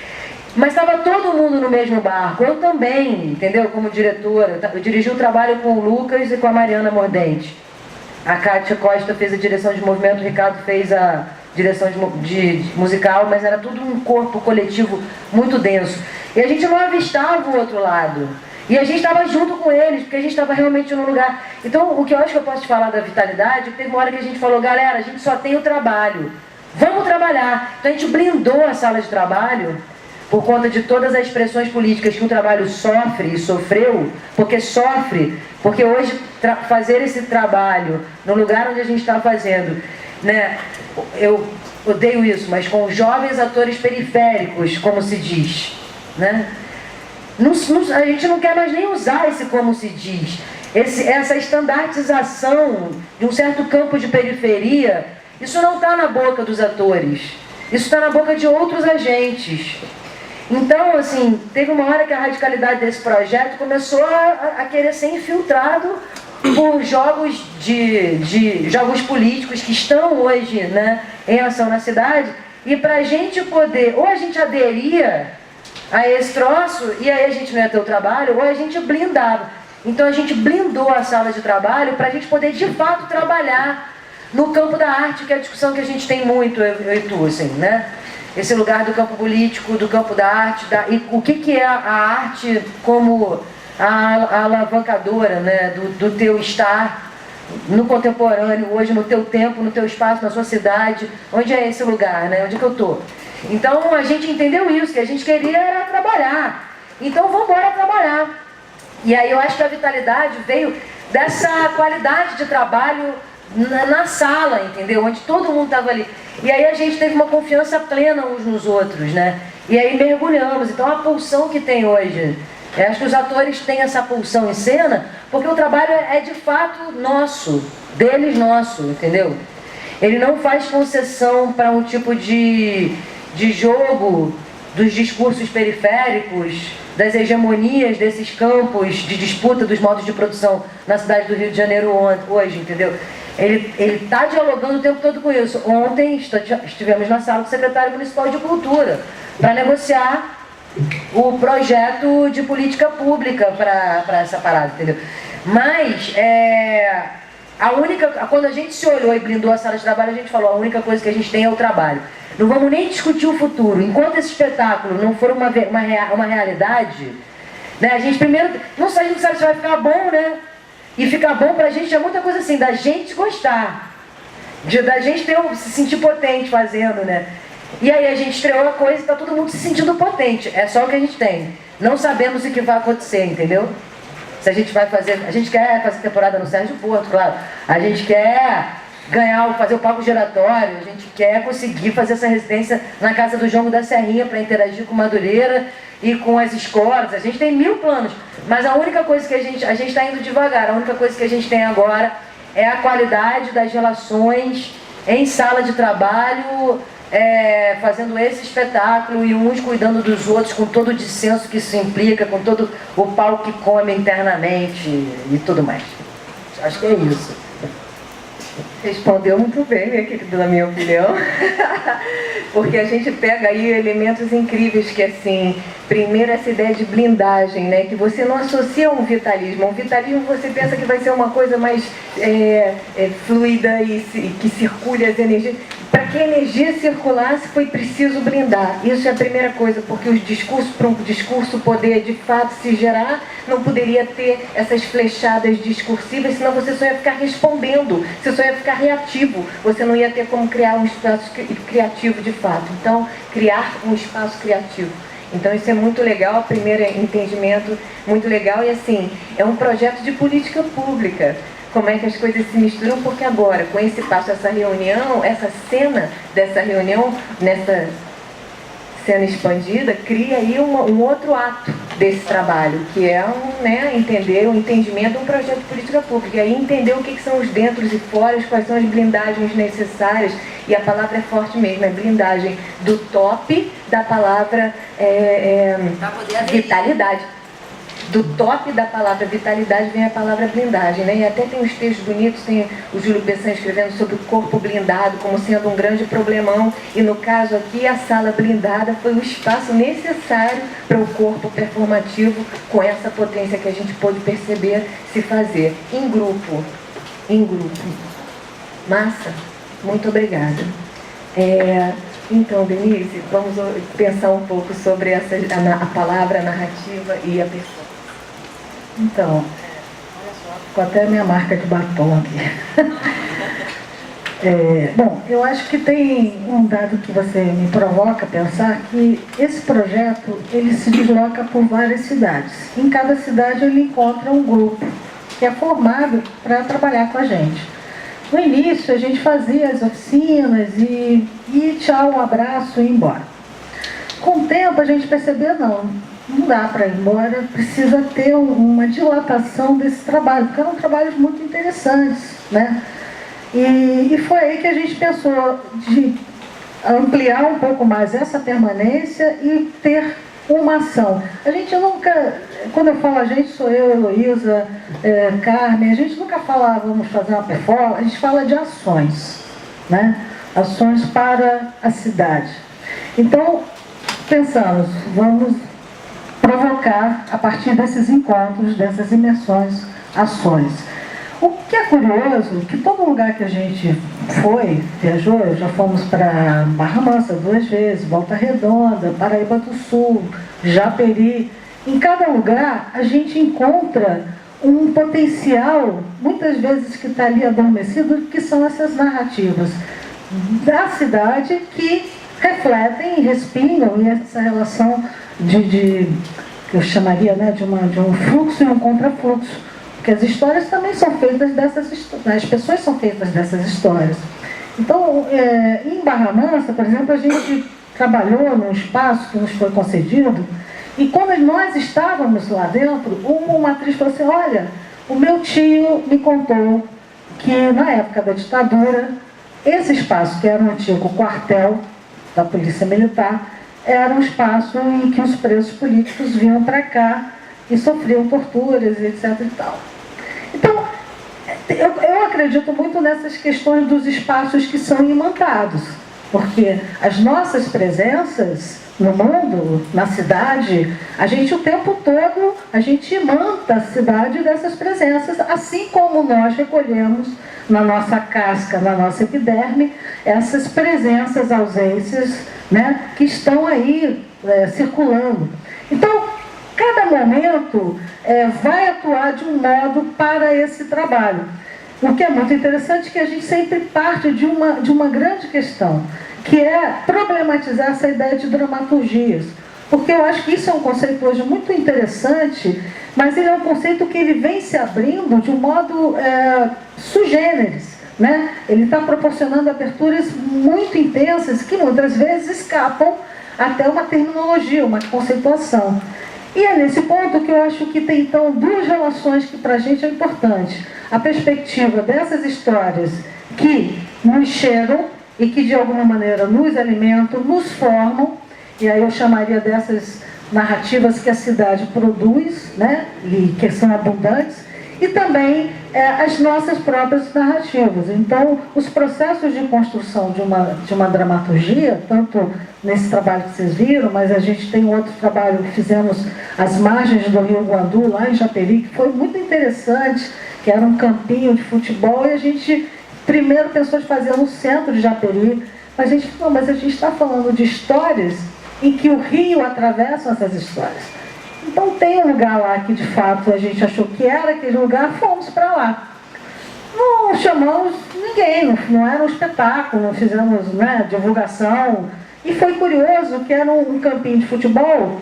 Mas estava todo mundo no mesmo barco, eu também, entendeu? Como diretora, eu dirigi o trabalho com o Lucas e com a Mariana Mordente. A Kátia Costa fez a direção de movimento, o Ricardo fez a direção de musical, mas era tudo um corpo coletivo muito denso. E a gente não avistava o outro lado. E a gente estava junto com eles, porque a gente estava realmente num lugar. Então, o que eu acho que eu posso te falar da vitalidade, teve uma hora que a gente falou, galera, a gente só tem o trabalho. Vamos trabalhar. Então a gente blindou a sala de trabalho por conta de todas as pressões políticas que o trabalho sofre e sofreu, porque hoje fazer esse trabalho no lugar onde a gente está fazendo, né, eu odeio isso, mas com jovens atores periféricos, como se diz, né, a gente não quer mais nem usar esse como se diz, essa estandartização de um certo campo de periferia, isso não está na boca dos atores, isso está na boca de outros agentes. Então, assim, teve uma hora que a radicalidade desse projeto começou a querer ser infiltrado por jogos jogos políticos que estão hoje, né, em ação na cidade, e para a gente poder, ou a gente aderia a esse troço, e aí a gente não ia ter o trabalho, ou a gente blindava. Então a gente blindou a sala de trabalho para a gente poder de fato trabalhar no campo da arte, que é a discussão que a gente tem muito, eu e tu, assim, né? Esse lugar do campo político, do campo da arte, e o que é a arte como a alavancadora, né, do teu estar no contemporâneo, hoje no teu tempo, no teu espaço, na sua cidade, onde é esse lugar, né, onde é que eu tô? Então a gente entendeu isso, que a gente queria era trabalhar, então vamos embora trabalhar. E aí eu acho que a vitalidade veio dessa qualidade de trabalho na sala, entendeu? Onde todo mundo estava ali. E aí a gente teve uma confiança plena uns nos outros, né? E aí mergulhamos. Então a pulsão que tem hoje, eu acho que os atores têm essa pulsão em cena, porque o trabalho é de fato nosso, deles nosso, entendeu? Ele não faz concessão para um tipo de jogo dos discursos periféricos, das hegemonias desses campos de disputa dos modos de produção na cidade do Rio de Janeiro hoje, entendeu? Ele está dialogando o tempo todo com isso. Ontem estivemos na sala do secretário municipal de Cultura para negociar o projeto de política pública para essa parada, entendeu? Mas quando a gente se olhou e blindou a sala de trabalho, a gente falou, a única coisa que a gente tem é o trabalho. Não vamos nem discutir o futuro. Enquanto esse espetáculo não for uma realidade, né, a gente primeiro a gente sabe se vai ficar bom, né? E ficar bom pra gente é muita coisa assim, da gente gostar, da gente se sentir potente fazendo, né? E aí a gente estreou a coisa e tá todo mundo se sentindo potente. É só o que a gente tem. Não sabemos o que vai acontecer, entendeu? Se a gente vai fazer... A gente quer fazer temporada no Sérgio Porto, claro. A gente quer fazer o palco giratório, a gente quer conseguir fazer essa residência na casa do João da Serrinha para interagir com Madureira e com as escolas. A gente tem 1000 planos, mas a única coisa que a gente está indo devagar, a única coisa que a gente tem agora é a qualidade das relações em sala de trabalho, fazendo esse espetáculo e uns cuidando dos outros com todo o dissenso que isso implica, com todo o pau que come internamente e tudo mais. Acho que é isso. Respondeu muito bem, minha querida, na minha opinião, porque a gente pega aí elementos incríveis que, assim, primeiro essa ideia de blindagem, né, que você não associa a um vitalismo. Um vitalismo você pensa que vai ser uma coisa mais fluida e que circule as energias. Para que a energia circulasse foi preciso blindar. Isso é a primeira coisa, porque os discursos, para um discurso poder de fato se gerar, não poderia ter essas flechadas discursivas, senão você só ia ficar respondendo, você só ia ficar reativo, você não ia ter como criar um espaço criativo de fato. Então, criar um espaço criativo. Então isso é muito legal, primeiro entendimento, muito legal, e assim, é um projeto de política pública. Como é que as coisas se misturam, porque agora, com esse passo, essa reunião, essa cena dessa reunião, nessa cena expandida, cria aí um outro ato desse trabalho, que é entender, um entendimento de um projeto de política pública, e aí entender o que são os dentros e foras, quais são as blindagens necessárias, e a palavra é forte mesmo, é blindagem do top da palavra vitalidade. do top da palavra vitalidade vem a palavra blindagem, né? E até tem uns textos bonitos, tem o Júlio Pessan escrevendo sobre o corpo blindado como sendo um grande problemão, e no caso aqui a sala blindada foi o espaço necessário para o corpo performativo, com essa potência que a gente pôde perceber se fazer em grupo. Massa, muito obrigada. Então, Denise, vamos pensar um pouco sobre a palavra, a narrativa e a pessoa. Então, olha só, ficou até a minha marca de batom aqui. Bom, eu acho que tem um dado que você me provoca a pensar, que esse projeto, ele se desloca por várias cidades. Em cada cidade ele encontra um grupo que é formado para trabalhar com a gente. No início a gente fazia as oficinas e tchau, um abraço e ir embora. Com o tempo a gente percebeu, não dá para ir embora, precisa ter uma dilatação desse trabalho, porque eram trabalhos muito interessantes, né? E foi aí que a gente pensou de ampliar um pouco mais essa permanência e ter uma ação. A gente nunca, quando eu falo a gente, sou eu, Heloísa, Carmen, a gente nunca fala vamos fazer uma performance, a gente fala de ações, né? Ações para a cidade. Então, pensamos, vamos provocar, a partir desses encontros, dessas imersões, ações. O que é curioso, que todo lugar que a gente viajou, já fomos para Barra Mansa 2 vezes, Volta Redonda, Paraíba do Sul, Japeri, em cada lugar a gente encontra um potencial, muitas vezes que está ali adormecido, que são essas narrativas da cidade que refletem e respingam, e essa relação que eu chamaria, né, de um fluxo e um contrafluxo. Porque as histórias também são feitas as pessoas são feitas dessas histórias. Então, em Barra Mansa, por exemplo, a gente trabalhou num espaço que nos foi concedido, e quando nós estávamos lá dentro, uma atriz falou assim, olha, o meu tio me contou que na época da ditadura, esse espaço, que era um antigo quartel da Polícia Militar, era um espaço em que os presos políticos vinham para cá e sofriam torturas, etc. e tal. Então, eu acredito muito nessas questões dos espaços que são imantados, porque as nossas presenças no mundo, na cidade, a gente o tempo todo, a gente imanta a cidade dessas presenças, assim como nós recolhemos na nossa casca, na nossa epiderme, essas presenças, ausências, né, que estão aí circulando. Então, cada momento vai atuar de um modo para esse trabalho. O que é muito interessante é que a gente sempre parte de uma grande questão, que é problematizar essa ideia de dramaturgias. Porque eu acho que isso é um conceito hoje muito interessante, mas ele é um conceito que ele vem se abrindo de um modo sui generis, né? Ele está proporcionando aberturas muito intensas que muitas vezes escapam até uma terminologia, uma conceituação. E é nesse ponto que eu acho que tem, então, duas relações que para a gente é importante. A perspectiva dessas histórias que nos chegam e que, de alguma maneira, nos alimentam, nos formam, e aí eu chamaria dessas narrativas que a cidade produz, né, e que são abundantes, e também as nossas próprias narrativas. Então, os processos de construção de uma dramaturgia, tanto nesse trabalho que vocês viram, mas a gente tem outro trabalho que fizemos às margens do Rio Guandu, lá em Japeri, que foi muito interessante, que era um campinho de futebol, e a gente primeiro pensou em fazer no centro de Japeri, mas a gente falou, mas a gente está falando de histórias em que o rio atravessa essas histórias. Então tem um lugar lá que de fato a gente achou que era aquele lugar, fomos para lá. Não chamamos ninguém, não era um espetáculo, não fizemos, né, divulgação. E foi curioso que era um campinho de futebol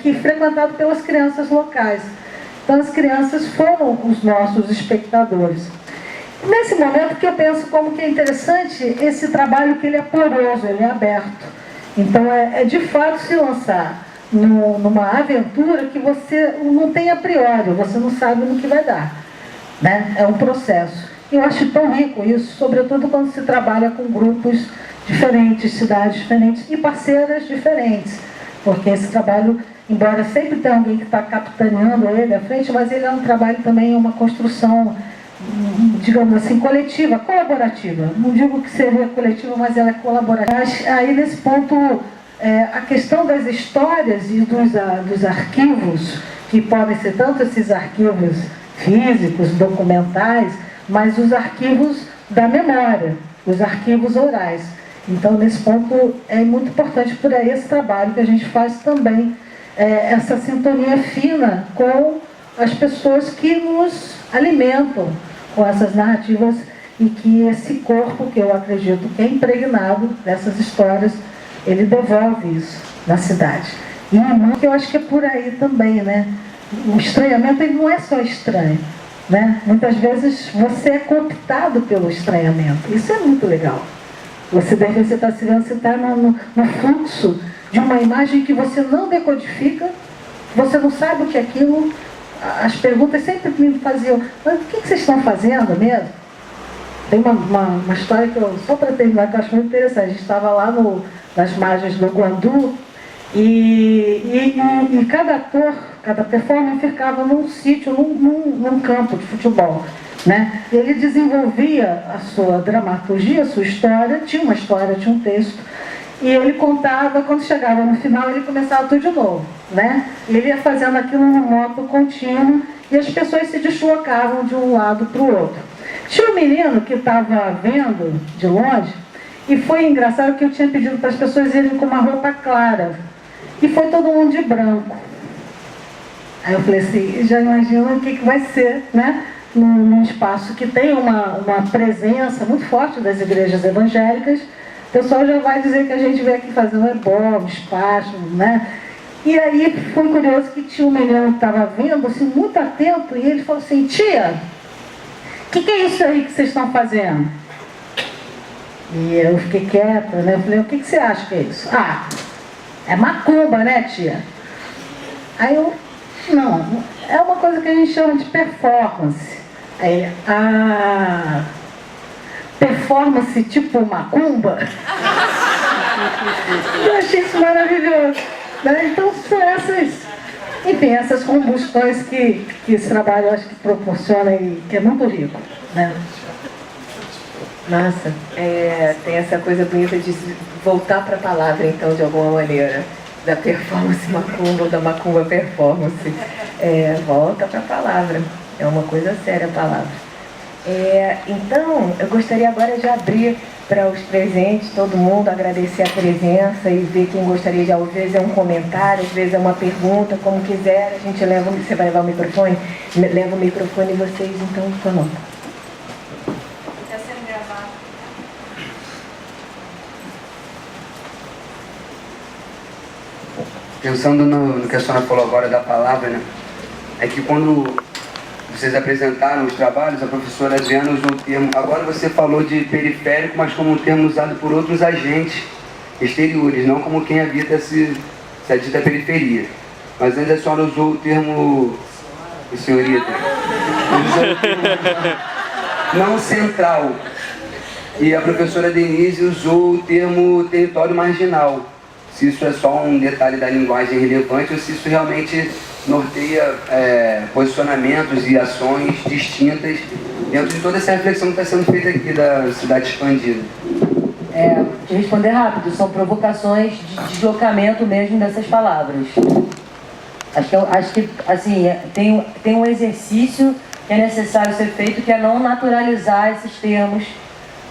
que frequentado pelas crianças locais. Então as crianças foram os nossos espectadores. Nesse momento que eu penso como que é interessante esse trabalho, que ele é poroso, ele é aberto. Então de fato se lançar numa aventura que você não tem a priori, você não sabe no que vai dar, né? É um processo. Eu acho tão rico isso, sobretudo quando se trabalha com grupos diferentes, cidades diferentes e parceiras diferentes, porque esse trabalho embora sempre tenha alguém que está capitaneando ele à frente, mas ele é um trabalho também, uma construção, digamos assim, coletiva, colaborativa. Não digo que seria coletiva, mas ela é colaborativa. Aí, nesse ponto, a questão das histórias e dos arquivos, que podem ser tanto esses arquivos físicos, documentais, mas os arquivos da memória, os arquivos orais. Então, nesse ponto, é muito importante por aí esse trabalho que a gente faz também, essa sintonia fina com as pessoas que nos alimentam com essas narrativas e que esse corpo, que eu acredito que é impregnado dessas histórias, ele devolve isso na cidade. E eu acho que é por aí também, né? O estranhamento ele não é só estranho, né? Muitas vezes você é cooptado pelo estranhamento. Isso é muito legal. Você está no fluxo de uma imagem que você não decodifica, você não sabe o que é aquilo. As perguntas sempre me faziam, mas o que vocês estão fazendo mesmo? Tem uma história que eu, só para terminar, que eu acho muito interessante. A gente estava lá nas margens do Guandu e cada ator, cada performer ficava num sítio, num campo de futebol. Né? Ele desenvolvia a sua dramaturgia, a sua história, tinha uma história, tinha um texto, e ele contava, quando chegava no final, ele começava tudo de novo. Né? Ele ia fazendo aquilo num modo contínuo e as pessoas se deslocavam de um lado para o outro. Tinha um menino que estava vendo de longe e foi engraçado que eu tinha pedido para as pessoas irem com uma roupa clara e foi todo mundo de branco. Aí eu falei assim, já imagina o que vai ser, né? Num espaço que tem uma presença muito forte das igrejas evangélicas, o pessoal já vai dizer que a gente veio aqui fazer um ebó, um espaço, né? E aí foi curioso que tinha um menino que estava vendo, assim, muito atento, e ele falou assim, tia, o que é isso aí que vocês estão fazendo? E eu fiquei quieta, né? Eu falei, o que você acha que é isso? Ah, é macumba, né, tia? Aí eu, não, é uma coisa que a gente chama de performance. Aí ele, performance tipo macumba? Eu achei isso maravilhoso. Né? Então são essas combustões que esse trabalho eu acho que proporciona e que é muito rico. Né? Nossa, tem essa coisa bonita de voltar para a palavra, então, de alguma maneira, da performance macumba ou da macumba performance. Volta para a palavra, é uma coisa séria a palavra. Então, eu gostaria agora de abrir para os presentes, todo mundo, agradecer a presença e ver quem gostaria de, às vezes é um comentário, às vezes é uma pergunta, como quiser, a gente leva, você vai levar o microfone? Leva o microfone e vocês, então, falando. Está sendo gravado. Pensando no que a senhora falou agora da palavra, né? É que quando vocês apresentaram os trabalhos, a professora Adriana usou o termo, agora você falou de periférico, mas como um termo usado por outros agentes exteriores, não como quem habita essa dita periferia. Mas antes a senhora usou o termo, senhorita, usou o termo não central. E a professora Denise usou o termo território marginal. Se isso é só um detalhe da linguagem relevante ou se isso realmente norteia posicionamentos e ações distintas dentro de toda essa reflexão que está sendo feita aqui da cidade expandida. De responder rápido, são provocações de deslocamento mesmo dessas palavras. Acho que assim, tem um exercício que é necessário ser feito, que é não naturalizar esses termos,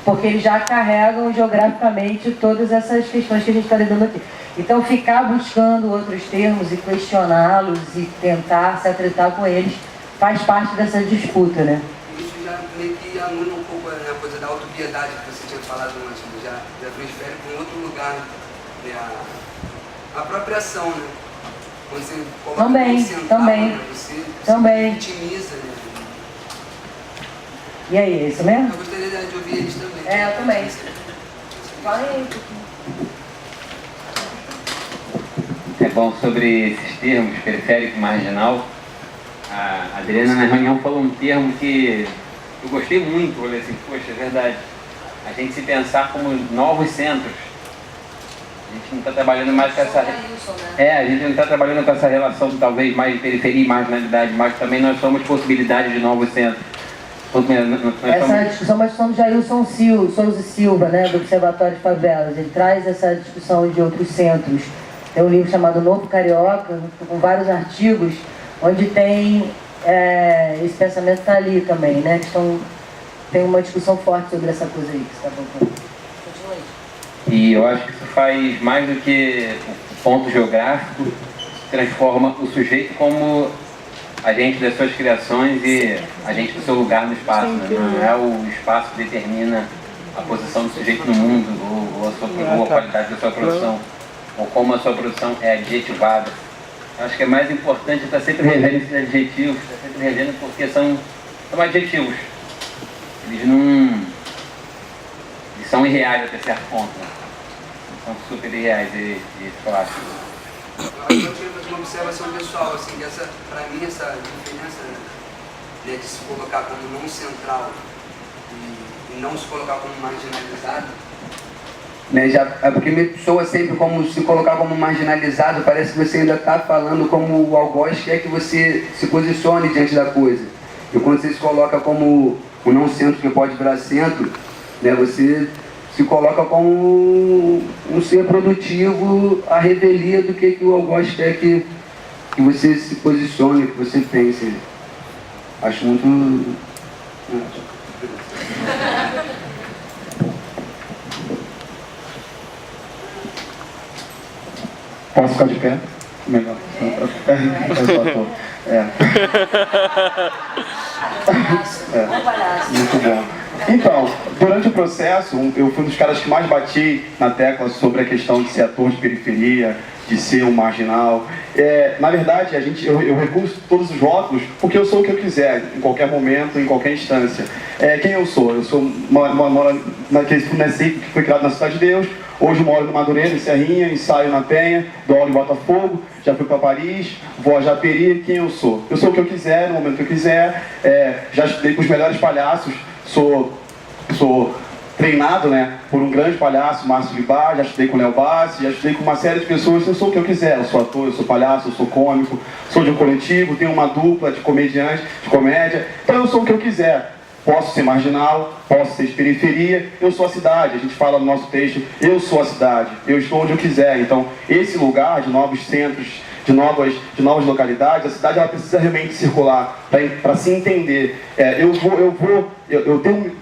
porque eles já carregam geograficamente todas essas questões que a gente está lidando aqui. Então, ficar buscando outros termos e questioná-los e tentar se atritar com eles faz parte dessa disputa, né? Isso já meio que anula um pouco a coisa da autopiedade que você tinha falado antes, né? já transfere para um outro lugar, né? A apropriação, né? Quando você coloca também, né? Você também. vitimiza, né? E aí, é isso mesmo? Eu gostaria de ouvir eles também. Eu também. Fala aí. Bom, sobre esses termos, periférico e marginal, a Adriana na reunião falou um termo que eu gostei muito, falei assim, poxa, é verdade, a gente se pensar como novos centros. gente não está trabalhando mais com essa... a gente não está trabalhando com essa relação talvez mais de periferia e marginalidade, mas também nós somos possibilidade de novos centros. Essa é a discussão, mas somos Jailson Souza Silva, né, do Observatório de Favelas. Ele traz essa discussão de outros centros. Tem um livro chamado Novo Carioca, com vários artigos, onde tem esse pensamento está ali também, né? Tem uma discussão forte sobre essa coisa aí que você está colocando. Continua aí. E eu acho que isso faz mais do que o ponto geográfico, transforma o sujeito como agente das suas criações e agente do seu lugar no espaço. Né? Não é o espaço que determina a posição do sujeito no mundo ou a qualidade da sua produção, ou como a sua produção é adjetivada. Acho que é mais importante estar sempre revendo esses adjetivos, estar sempre revendo porque são adjetivos. Eles são irreais até certo ponto. Né? São super irreais, isso eu acho. Eu queria fazer uma observação pessoal, assim, para mim essa diferença, né, de se colocar como não central e não se colocar como marginalizado, né, porque me soa sempre como se colocar como marginalizado, parece que você ainda está falando como o algoz quer que você se posicione diante da coisa. E quando você se coloca como o não centro que pode virar centro, né, você se coloca como um ser produtivo, a revelia do que o algoz quer que você se posicione, que você pense. Acho muito... Posso ficar de pé? Melhor. Muito bom. Então, durante o processo, eu fui um dos caras que mais bati na tecla sobre a questão de ser ator de periferia, de ser um marginal. Na verdade, eu recuso todos os rótulos porque eu sou o que eu quiser, em qualquer momento, em qualquer instância. Quem eu sou? Eu sou que foi criado na Cidade de Deus. Hoje moro no Madureira, em Serrinha, ensaio na Penha, dou aula em Botafogo, já fui para Paris, vou a Japeri. Quem eu sou? Eu sou o que eu quiser, no momento que eu quiser. Já estudei com os melhores palhaços, sou treinado, né, por um grande palhaço, Márcio Libar, já estudei com o Léo Bassi, já estudei com uma série de pessoas. Eu sou o que eu quiser, eu sou ator, eu sou palhaço, eu sou cômico, sou de um coletivo, tenho uma dupla de comediantes, de comédia, então eu sou o que eu quiser. Posso ser marginal, posso ser de periferia, eu sou a cidade. A gente fala no nosso texto, eu sou a cidade, eu estou onde eu quiser. Então, esse lugar de novos centros, de novas localidades, a cidade ela precisa realmente circular para se entender. Eu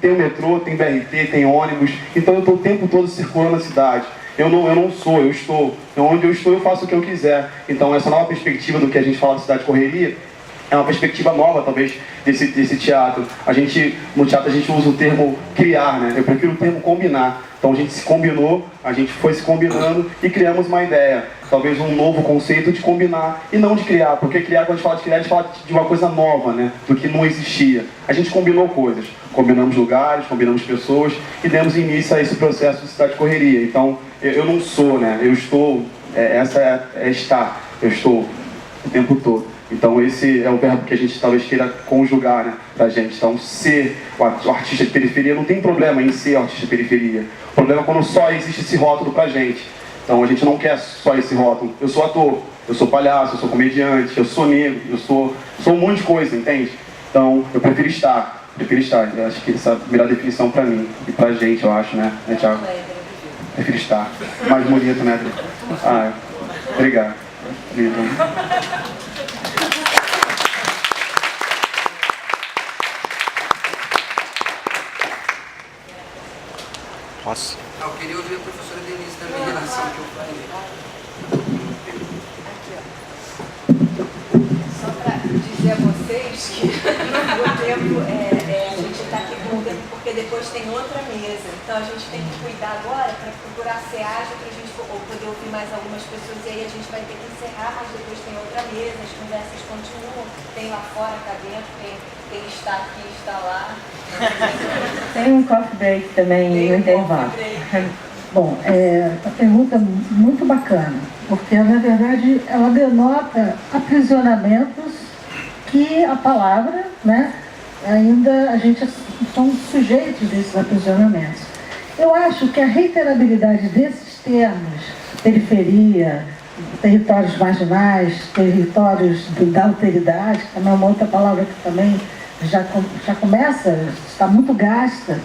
tenho metrô, tenho BRT, tenho ônibus, então eu estou o tempo todo circulando a cidade. Eu não sou, eu estou. Onde eu estou, eu faço o que eu quiser. Então, essa nova perspectiva do que a gente fala de cidade correria, é uma perspectiva nova, talvez, desse teatro. No teatro a gente usa o termo criar, né? Eu prefiro o termo combinar. Então a gente se combinou, a gente foi se combinando e criamos uma ideia. Talvez um novo conceito de combinar e não de criar. Porque criar, quando a gente fala de criar, a gente fala de uma coisa nova, né? Do que não existia. A gente combinou coisas. Combinamos lugares, combinamos pessoas e demos início a esse processo de cidade correria. Então, eu não sou, né? Eu estou, estar. Eu estou o tempo todo. Então esse é o verbo que a gente talvez queira conjugar, né, pra gente. Então ser o artista de periferia, não tem problema em ser artista de periferia. O problema é quando só existe esse rótulo pra gente. Então a gente não quer só esse rótulo. Eu sou ator, eu sou palhaço, eu sou comediante, eu sou negro, eu sou um monte de coisa, entende? Então eu prefiro estar. Eu acho que essa é a melhor definição pra mim e pra gente, eu acho, né, Thiago? Prefiro estar. Mais bonito, né? Obrigado. Posso? Eu queria ouvir a professora Denise também em relação ao que eu falei. Só para dizer a vocês que o tempo, a gente está aqui com o tempo porque depois tem outra mesa. Então a gente tem que cuidar agora para procurar ser ágil para a gente poder ouvir mais algumas pessoas. E aí a gente vai ter que encerrar, mas depois tem outra mesa, as conversas continuam. Tem lá fora, cá dentro, quem está aqui, está lá. Tem um coffee break também no intervalo. Bom, a pergunta muito bacana, porque na verdade ela denota aprisionamentos que a palavra, né, ainda a gente somos sujeitos desses aprisionamentos. Eu acho que a reiterabilidade desses termos periferia, territórios marginais, territórios da alteridade, que também é uma outra palavra que também já começa, está muito gasta,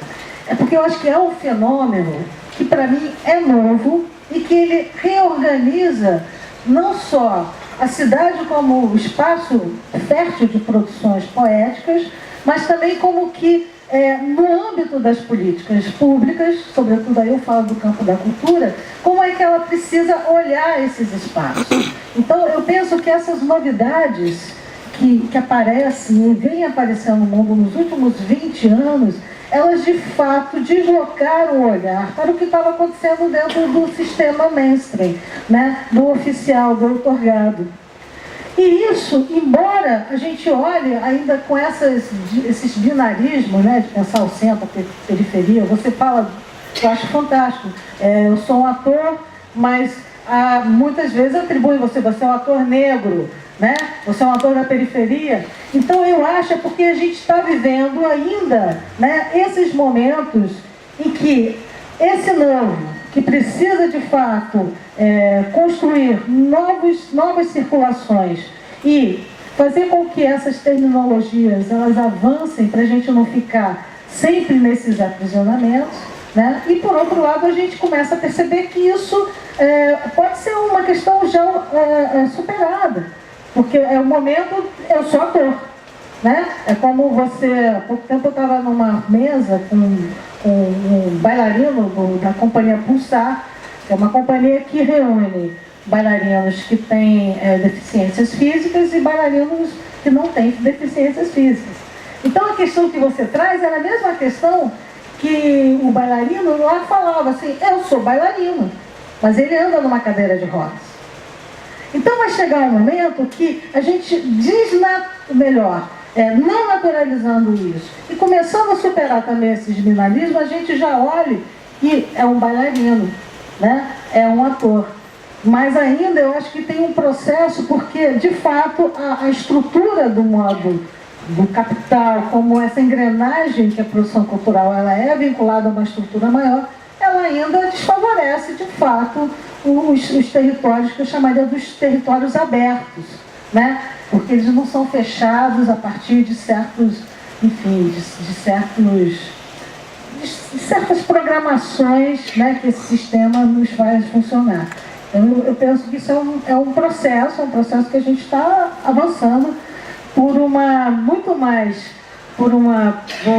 é porque eu acho que é um fenômeno que para mim é novo e que ele reorganiza não só a cidade como espaço fértil de produções poéticas, mas também como que no âmbito das políticas públicas, sobretudo aí eu falo do campo da cultura, como é que ela precisa olhar esses espaços. Então eu penso que essas novidades que aparecem e vêm aparecendo no mundo nos últimos 20 anos, elas de fato deslocaram o olhar para o que estava acontecendo dentro do sistema mainstream, né? Do oficial, do outorgado. E isso, embora a gente olhe ainda com esses binarismos, né, de pensar o centro, a periferia, você fala, eu acho fantástico, eu sou um ator, mas muitas vezes atribuem você é um ator negro, né? Você é um ator da periferia. Então eu acho porque a gente está vivendo ainda, né, esses momentos em que esse novo, que precisa de fato construir novas circulações e fazer com que essas terminologias elas avancem para a gente não ficar sempre nesses aprisionamentos, né? E por outro lado a gente começa a perceber que isso pode ser uma questão já superada, porque é o momento, eu sou ator, né? É como você, há pouco tempo eu estava numa mesa com um bailarino da companhia Pulsar, que é uma companhia que reúne bailarinos que têm deficiências físicas e bailarinos que não têm deficiências físicas. Então a questão que você traz é a mesma questão que o bailarino lá falava assim, eu sou bailarino, mas ele anda numa cadeira de rodas. Então vai chegar um momento que a gente não naturalizando isso e começando a superar também esses binarismos, a gente já olha e é um bailarino, né? É um ator. Mas ainda eu acho que tem um processo, porque de fato a estrutura do modo do capital, como essa engrenagem que a produção cultural ela é vinculada a uma estrutura maior, ela ainda desfavorece de fato os territórios que eu chamaria dos territórios abertos, né? Porque eles não são fechados a partir de certos, enfim, de certas programações, né, que esse sistema nos faz funcionar. Eu penso que isso é um processo que a gente está avançando vou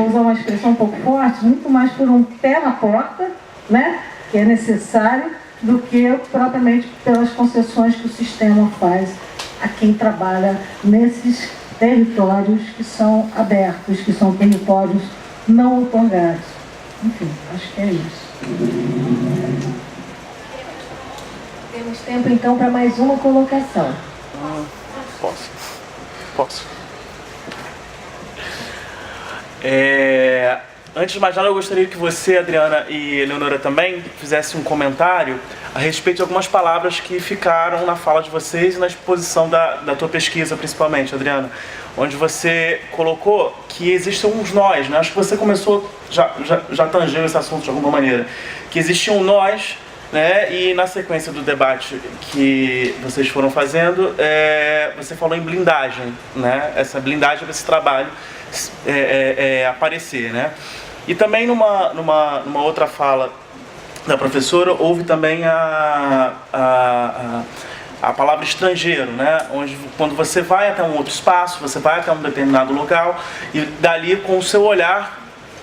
usar uma expressão um pouco forte, muito mais por um pé na porta, né, que é necessário, do que propriamente pelas concessões que o sistema faz a quem trabalha nesses territórios que são abertos, que são territórios não outorgados. Enfim, acho que é isso. Temos tempo então para mais uma colocação. Posso. Antes de mais nada, eu gostaria que você, Adriana e Eleonora também, fizessem um comentário a respeito de algumas palavras que ficaram na fala de vocês e na exposição da tua pesquisa, principalmente, Adriana, onde você colocou que existem uns nós, né? Acho que você começou, já tangeu esse assunto de alguma maneira, que existiam nós, né? E na sequência do debate que vocês foram fazendo, você falou em blindagem, né? Essa blindagem desse trabalho aparecer, né? E também numa outra fala da professora, houve também a palavra estrangeiro, né? Onde quando você vai até um outro espaço, você vai até um determinado local e dali com o seu olhar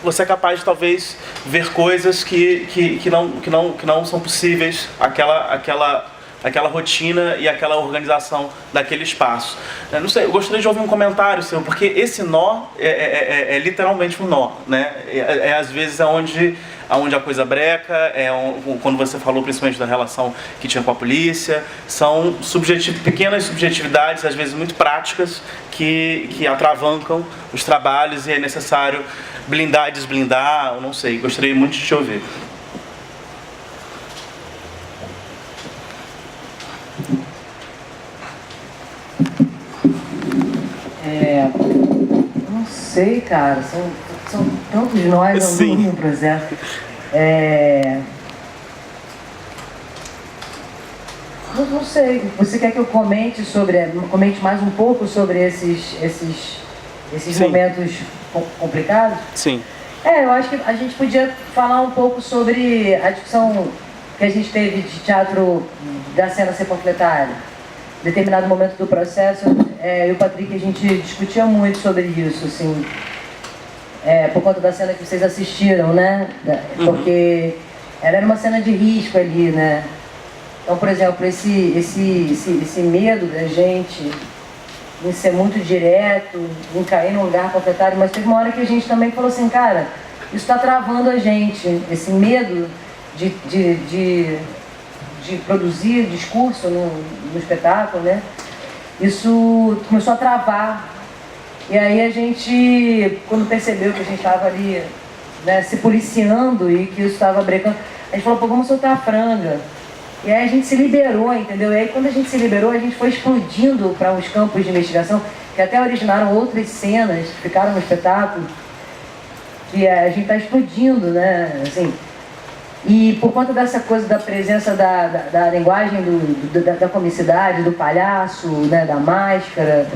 você é capaz de talvez ver coisas que não são possíveis aquela rotina e aquela organização daquele espaço. Não sei, eu gostaria de ouvir um comentário seu, porque esse nó é literalmente um nó, né? Às vezes onde a coisa breca, quando você falou principalmente da relação que tinha com a polícia, são pequenas subjetividades, às vezes muito práticas, que atravancam os trabalhos e é necessário blindar e desblindar, eu não sei, gostaria muito de te ouvir. Não sei, cara, são tantos nós ao mesmo processo. Não sei. Você quer que eu comente mais um pouco sobre esses momentos complicados? Sim. Eu acho que a gente podia falar um pouco sobre a discussão que a gente teve de teatro da cena ser panfletária. Em determinado momento do processo, eu e o Patrick, a gente discutia muito sobre isso, assim, por conta da cena que vocês assistiram, né? Porque ela era uma cena de risco ali, né? Então, por exemplo, esse medo da gente em ser muito direto, em cair num lugar panfletário, mas teve uma hora que a gente também falou assim, cara, isso está travando a gente, esse medo de produzir discurso no espetáculo, né? Isso começou a travar. E aí a gente, quando percebeu que a gente estava ali, né, se policiando e que isso estava brecando, a gente falou, pô, vamos soltar a franga. E aí a gente se liberou, entendeu? E aí quando a gente se liberou, a gente foi explodindo para uns campos de investigação que até originaram outras cenas que ficaram no espetáculo, que a gente está explodindo, né? Assim, e por conta dessa coisa da presença da linguagem da comicidade, do palhaço, né, da máscara,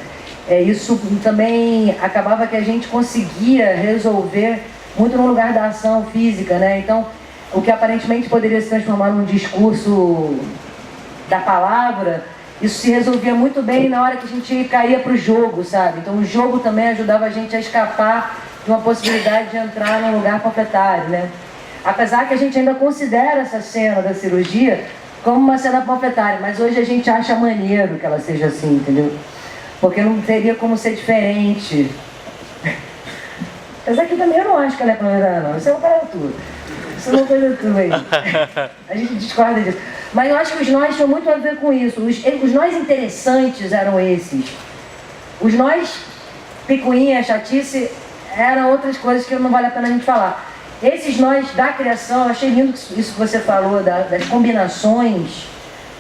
isso também acabava que a gente conseguia resolver muito no lugar da ação física, né? Então, o que aparentemente poderia se transformar num discurso da palavra, isso se resolvia muito bem na hora que a gente caía para o jogo, sabe? Então o jogo também ajudava a gente a escapar de uma possibilidade de entrar num lugar panfletário, né? Apesar que a gente ainda considera essa cena da cirurgia como uma cena panfletária, mas hoje a gente acha maneiro que ela seja assim, entendeu? Porque não teria como ser diferente. Apesar que também eu não acho que ela é panfletária, não. Isso é uma parada tua. Isso é uma coisa tua aí. A gente discorda disso. Mas eu acho que os nós tinham muito a ver com isso. Os nós interessantes eram esses. Os nós picuinha, chatice, eram outras coisas que não vale a pena a gente falar. Esses nós da criação, eu achei lindo isso que você falou, das combinações,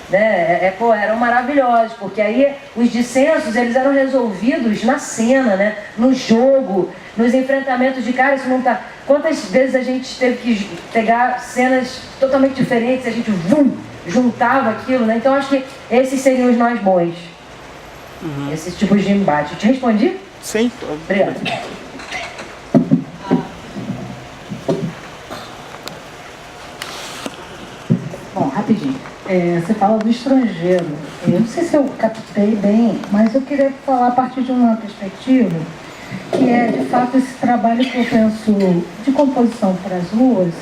né? Eram maravilhosos, porque aí os dissensos, eles eram resolvidos na cena, né? No jogo, nos enfrentamentos de cara, isso não tá... Quantas vezes a gente teve que pegar cenas totalmente diferentes, a gente juntava aquilo, né? Então acho que esses seriam os nós bons. Esses tipos de embate. Te respondi? Sim. Obrigada. Bom, rapidinho. Você fala do estrangeiro. Eu não sei se eu captei bem, mas eu queria falar a partir de uma perspectiva que é, de fato, esse trabalho que eu penso de composição para as ruas,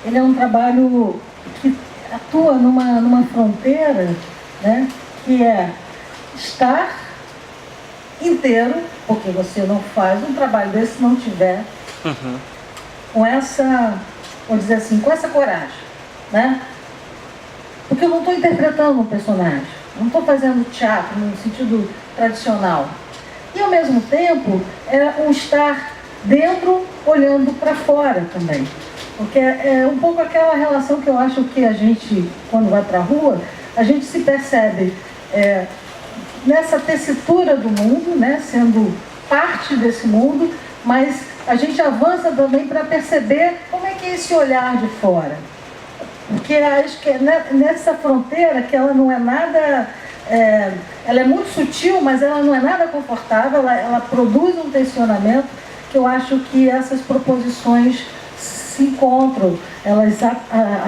ele é um trabalho que atua numa fronteira, né, que é estar inteiro, porque você não faz um trabalho desse se não tiver com essa, vamos dizer assim, com essa coragem, né? Porque eu não estou interpretando um personagem, não estou fazendo teatro no sentido tradicional. E, ao mesmo tempo, é um estar dentro, olhando para fora também. Porque é um pouco aquela relação que eu acho que a gente, quando vai para a rua, a gente se percebe nessa tessitura do mundo, né, sendo parte desse mundo, mas a gente avança também para perceber como é que é esse olhar de fora. Porque acho que é nessa fronteira que ela não é nada... ela é muito sutil, mas ela não é nada confortável, ela produz um tensionamento que eu acho que essas proposições se encontram, elas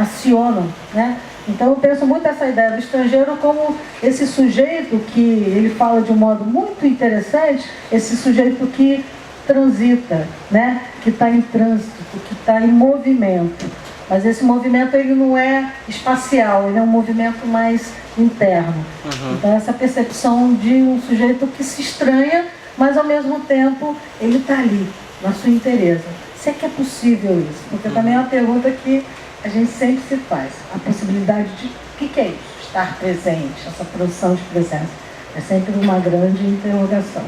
acionam, né? Então eu penso muito essa ideia do estrangeiro como esse sujeito que ele fala de um modo muito interessante, esse sujeito que transita, né? Que está em trânsito, que está em movimento. Mas esse movimento ele não é espacial, ele é um movimento mais interno. Então essa percepção de um sujeito que se estranha, mas ao mesmo tempo ele está ali, na sua inteireza. Se é que é possível isso? Porque também é uma pergunta que a gente sempre se faz. A possibilidade de... O que é isso? Estar presente, essa produção de presença. É sempre uma grande interrogação.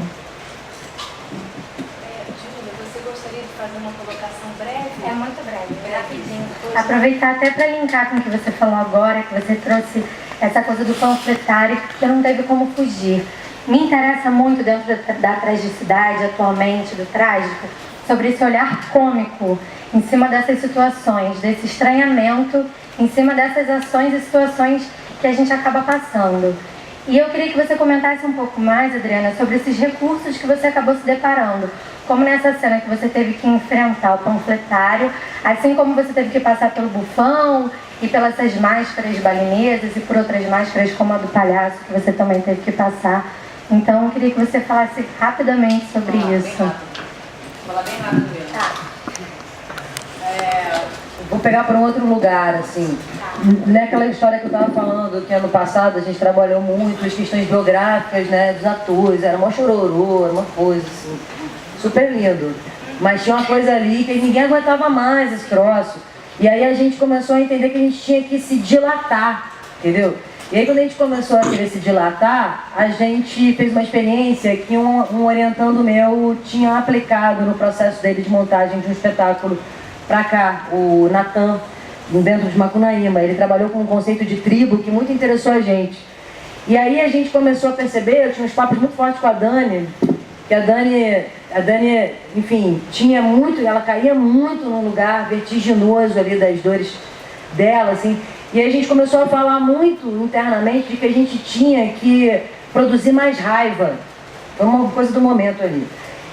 Júlia, você gostaria de fazer uma colocação breve? É muito breve, rapidinho. Aproveitar até para linkar com o que você falou agora, que você trouxe essa coisa do panfletário, que não teve como fugir. Me interessa muito dentro da tragicidade atualmente, do trágico, sobre esse olhar cômico em cima dessas situações, desse estranhamento, em cima dessas ações e situações que a gente acaba passando. E eu queria que você comentasse um pouco mais, Adriana, sobre esses recursos que você acabou se deparando. Como nessa cena que você teve que enfrentar o panfletário, assim como você teve que passar pelo bufão e pelas essas máscaras balinesas e por outras máscaras como a do palhaço, que você também teve que passar. Então eu queria que você falasse rapidamente sobre isso. Fala bem rápido mesmo. Tá. Vou pegar para um outro lugar, assim. Naquela história que eu estava falando, que ano passado a gente trabalhou muito as questões biográficas, né, dos atores, era uma chororô, era uma coisa assim, super lindo. Mas tinha uma coisa ali que ninguém aguentava mais esse troço. E aí a gente começou a entender que a gente tinha que se dilatar, entendeu? E aí quando a gente começou a querer se dilatar, a gente fez uma experiência que um orientando meu tinha aplicado no processo dele de montagem de um espetáculo para cá, o Natan, dentro de Macunaíma. Ele trabalhou com um conceito de tribo que muito interessou a gente. E aí a gente começou a perceber, eu tinha uns papos muito fortes com a Dani, que a Dani, enfim, tinha muito, ela caía muito num lugar vertiginoso ali das dores dela, assim. E aí a gente começou a falar muito internamente de que a gente tinha que produzir mais raiva. Foi uma coisa do momento ali.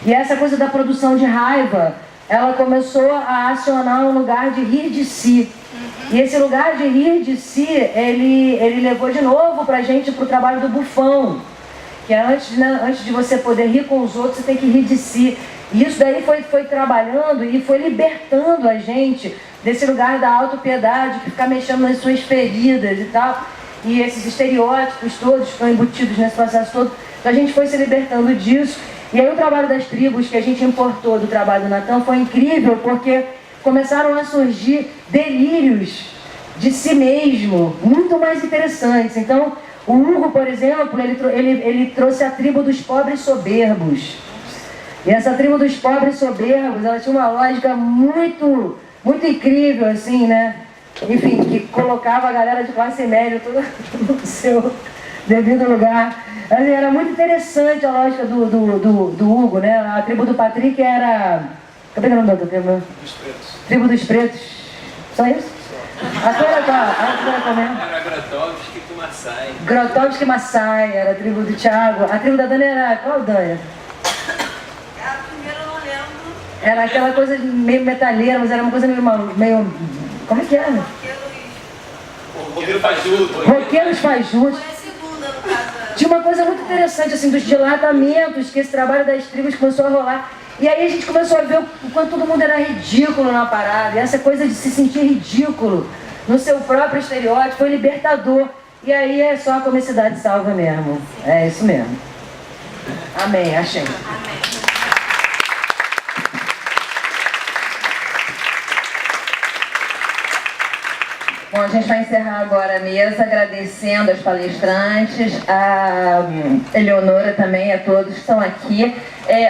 E essa coisa da produção de raiva, ela começou a acionar um lugar de rir de si. E esse lugar de rir de si, ele levou de novo pra gente pro trabalho do bufão. Que é antes de você poder rir com os outros, você tem que rir de si. E isso daí foi trabalhando e foi libertando a gente desse lugar da autopiedade, que fica mexendo nas suas feridas e tal. E esses estereótipos todos estão embutidos nesse processo todo. Então a gente foi se libertando disso. E aí o trabalho das tribos que a gente importou do trabalho do Natan foi incrível, porque começaram a surgir delírios de si mesmo, muito mais interessantes. Então, o Hugo, por exemplo, ele trouxe a tribo dos pobres soberbos. E essa tribo dos pobres soberbos, ela tinha uma lógica muito, muito incrível, assim, né? Enfim, que colocava a galera de classe média toda no seu devido lugar. Assim, era muito interessante a lógica do Hugo, né? A tribo do Patrick era... Cadê o nome da tribo? Dos pretos. Tribo dos pretos. Só isso? A tua era qual mesmo? Era Grotowski e Massai. Grotowski e Massai, era a tribo do Thiago. A tribo da Dani era qual, Dani? A primeira eu não lembro. Era aquela coisa meio metalheira, mas era uma coisa meio como é que era? Roqueiro fajuto. Roqueiros fajutos. Tinha uma coisa muito interessante, assim, dos dilatamentos, que esse trabalho das tribos começou a rolar. E aí a gente começou a ver o quanto todo mundo era ridículo na parada. E essa coisa de se sentir ridículo no seu próprio estereótipo foi libertador. E aí é só a comicidade salva mesmo. É isso mesmo. Amém, achei. Amém. Bom, a gente vai encerrar agora a mesa agradecendo as palestrantes, a Eleonora também, a todos que estão aqui.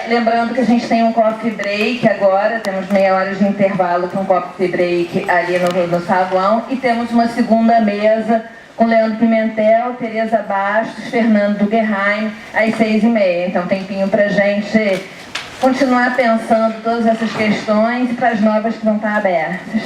Lembrando que a gente tem um coffee break agora, temos meia hora de intervalo para um coffee break ali no saguão, e temos uma segunda mesa com Leandro Pimentel, Tereza Bastos, Fernando Guggenheim, às 6h30. Então, tempinho para a gente continuar pensando todas essas questões e para as novas que vão estar abertas.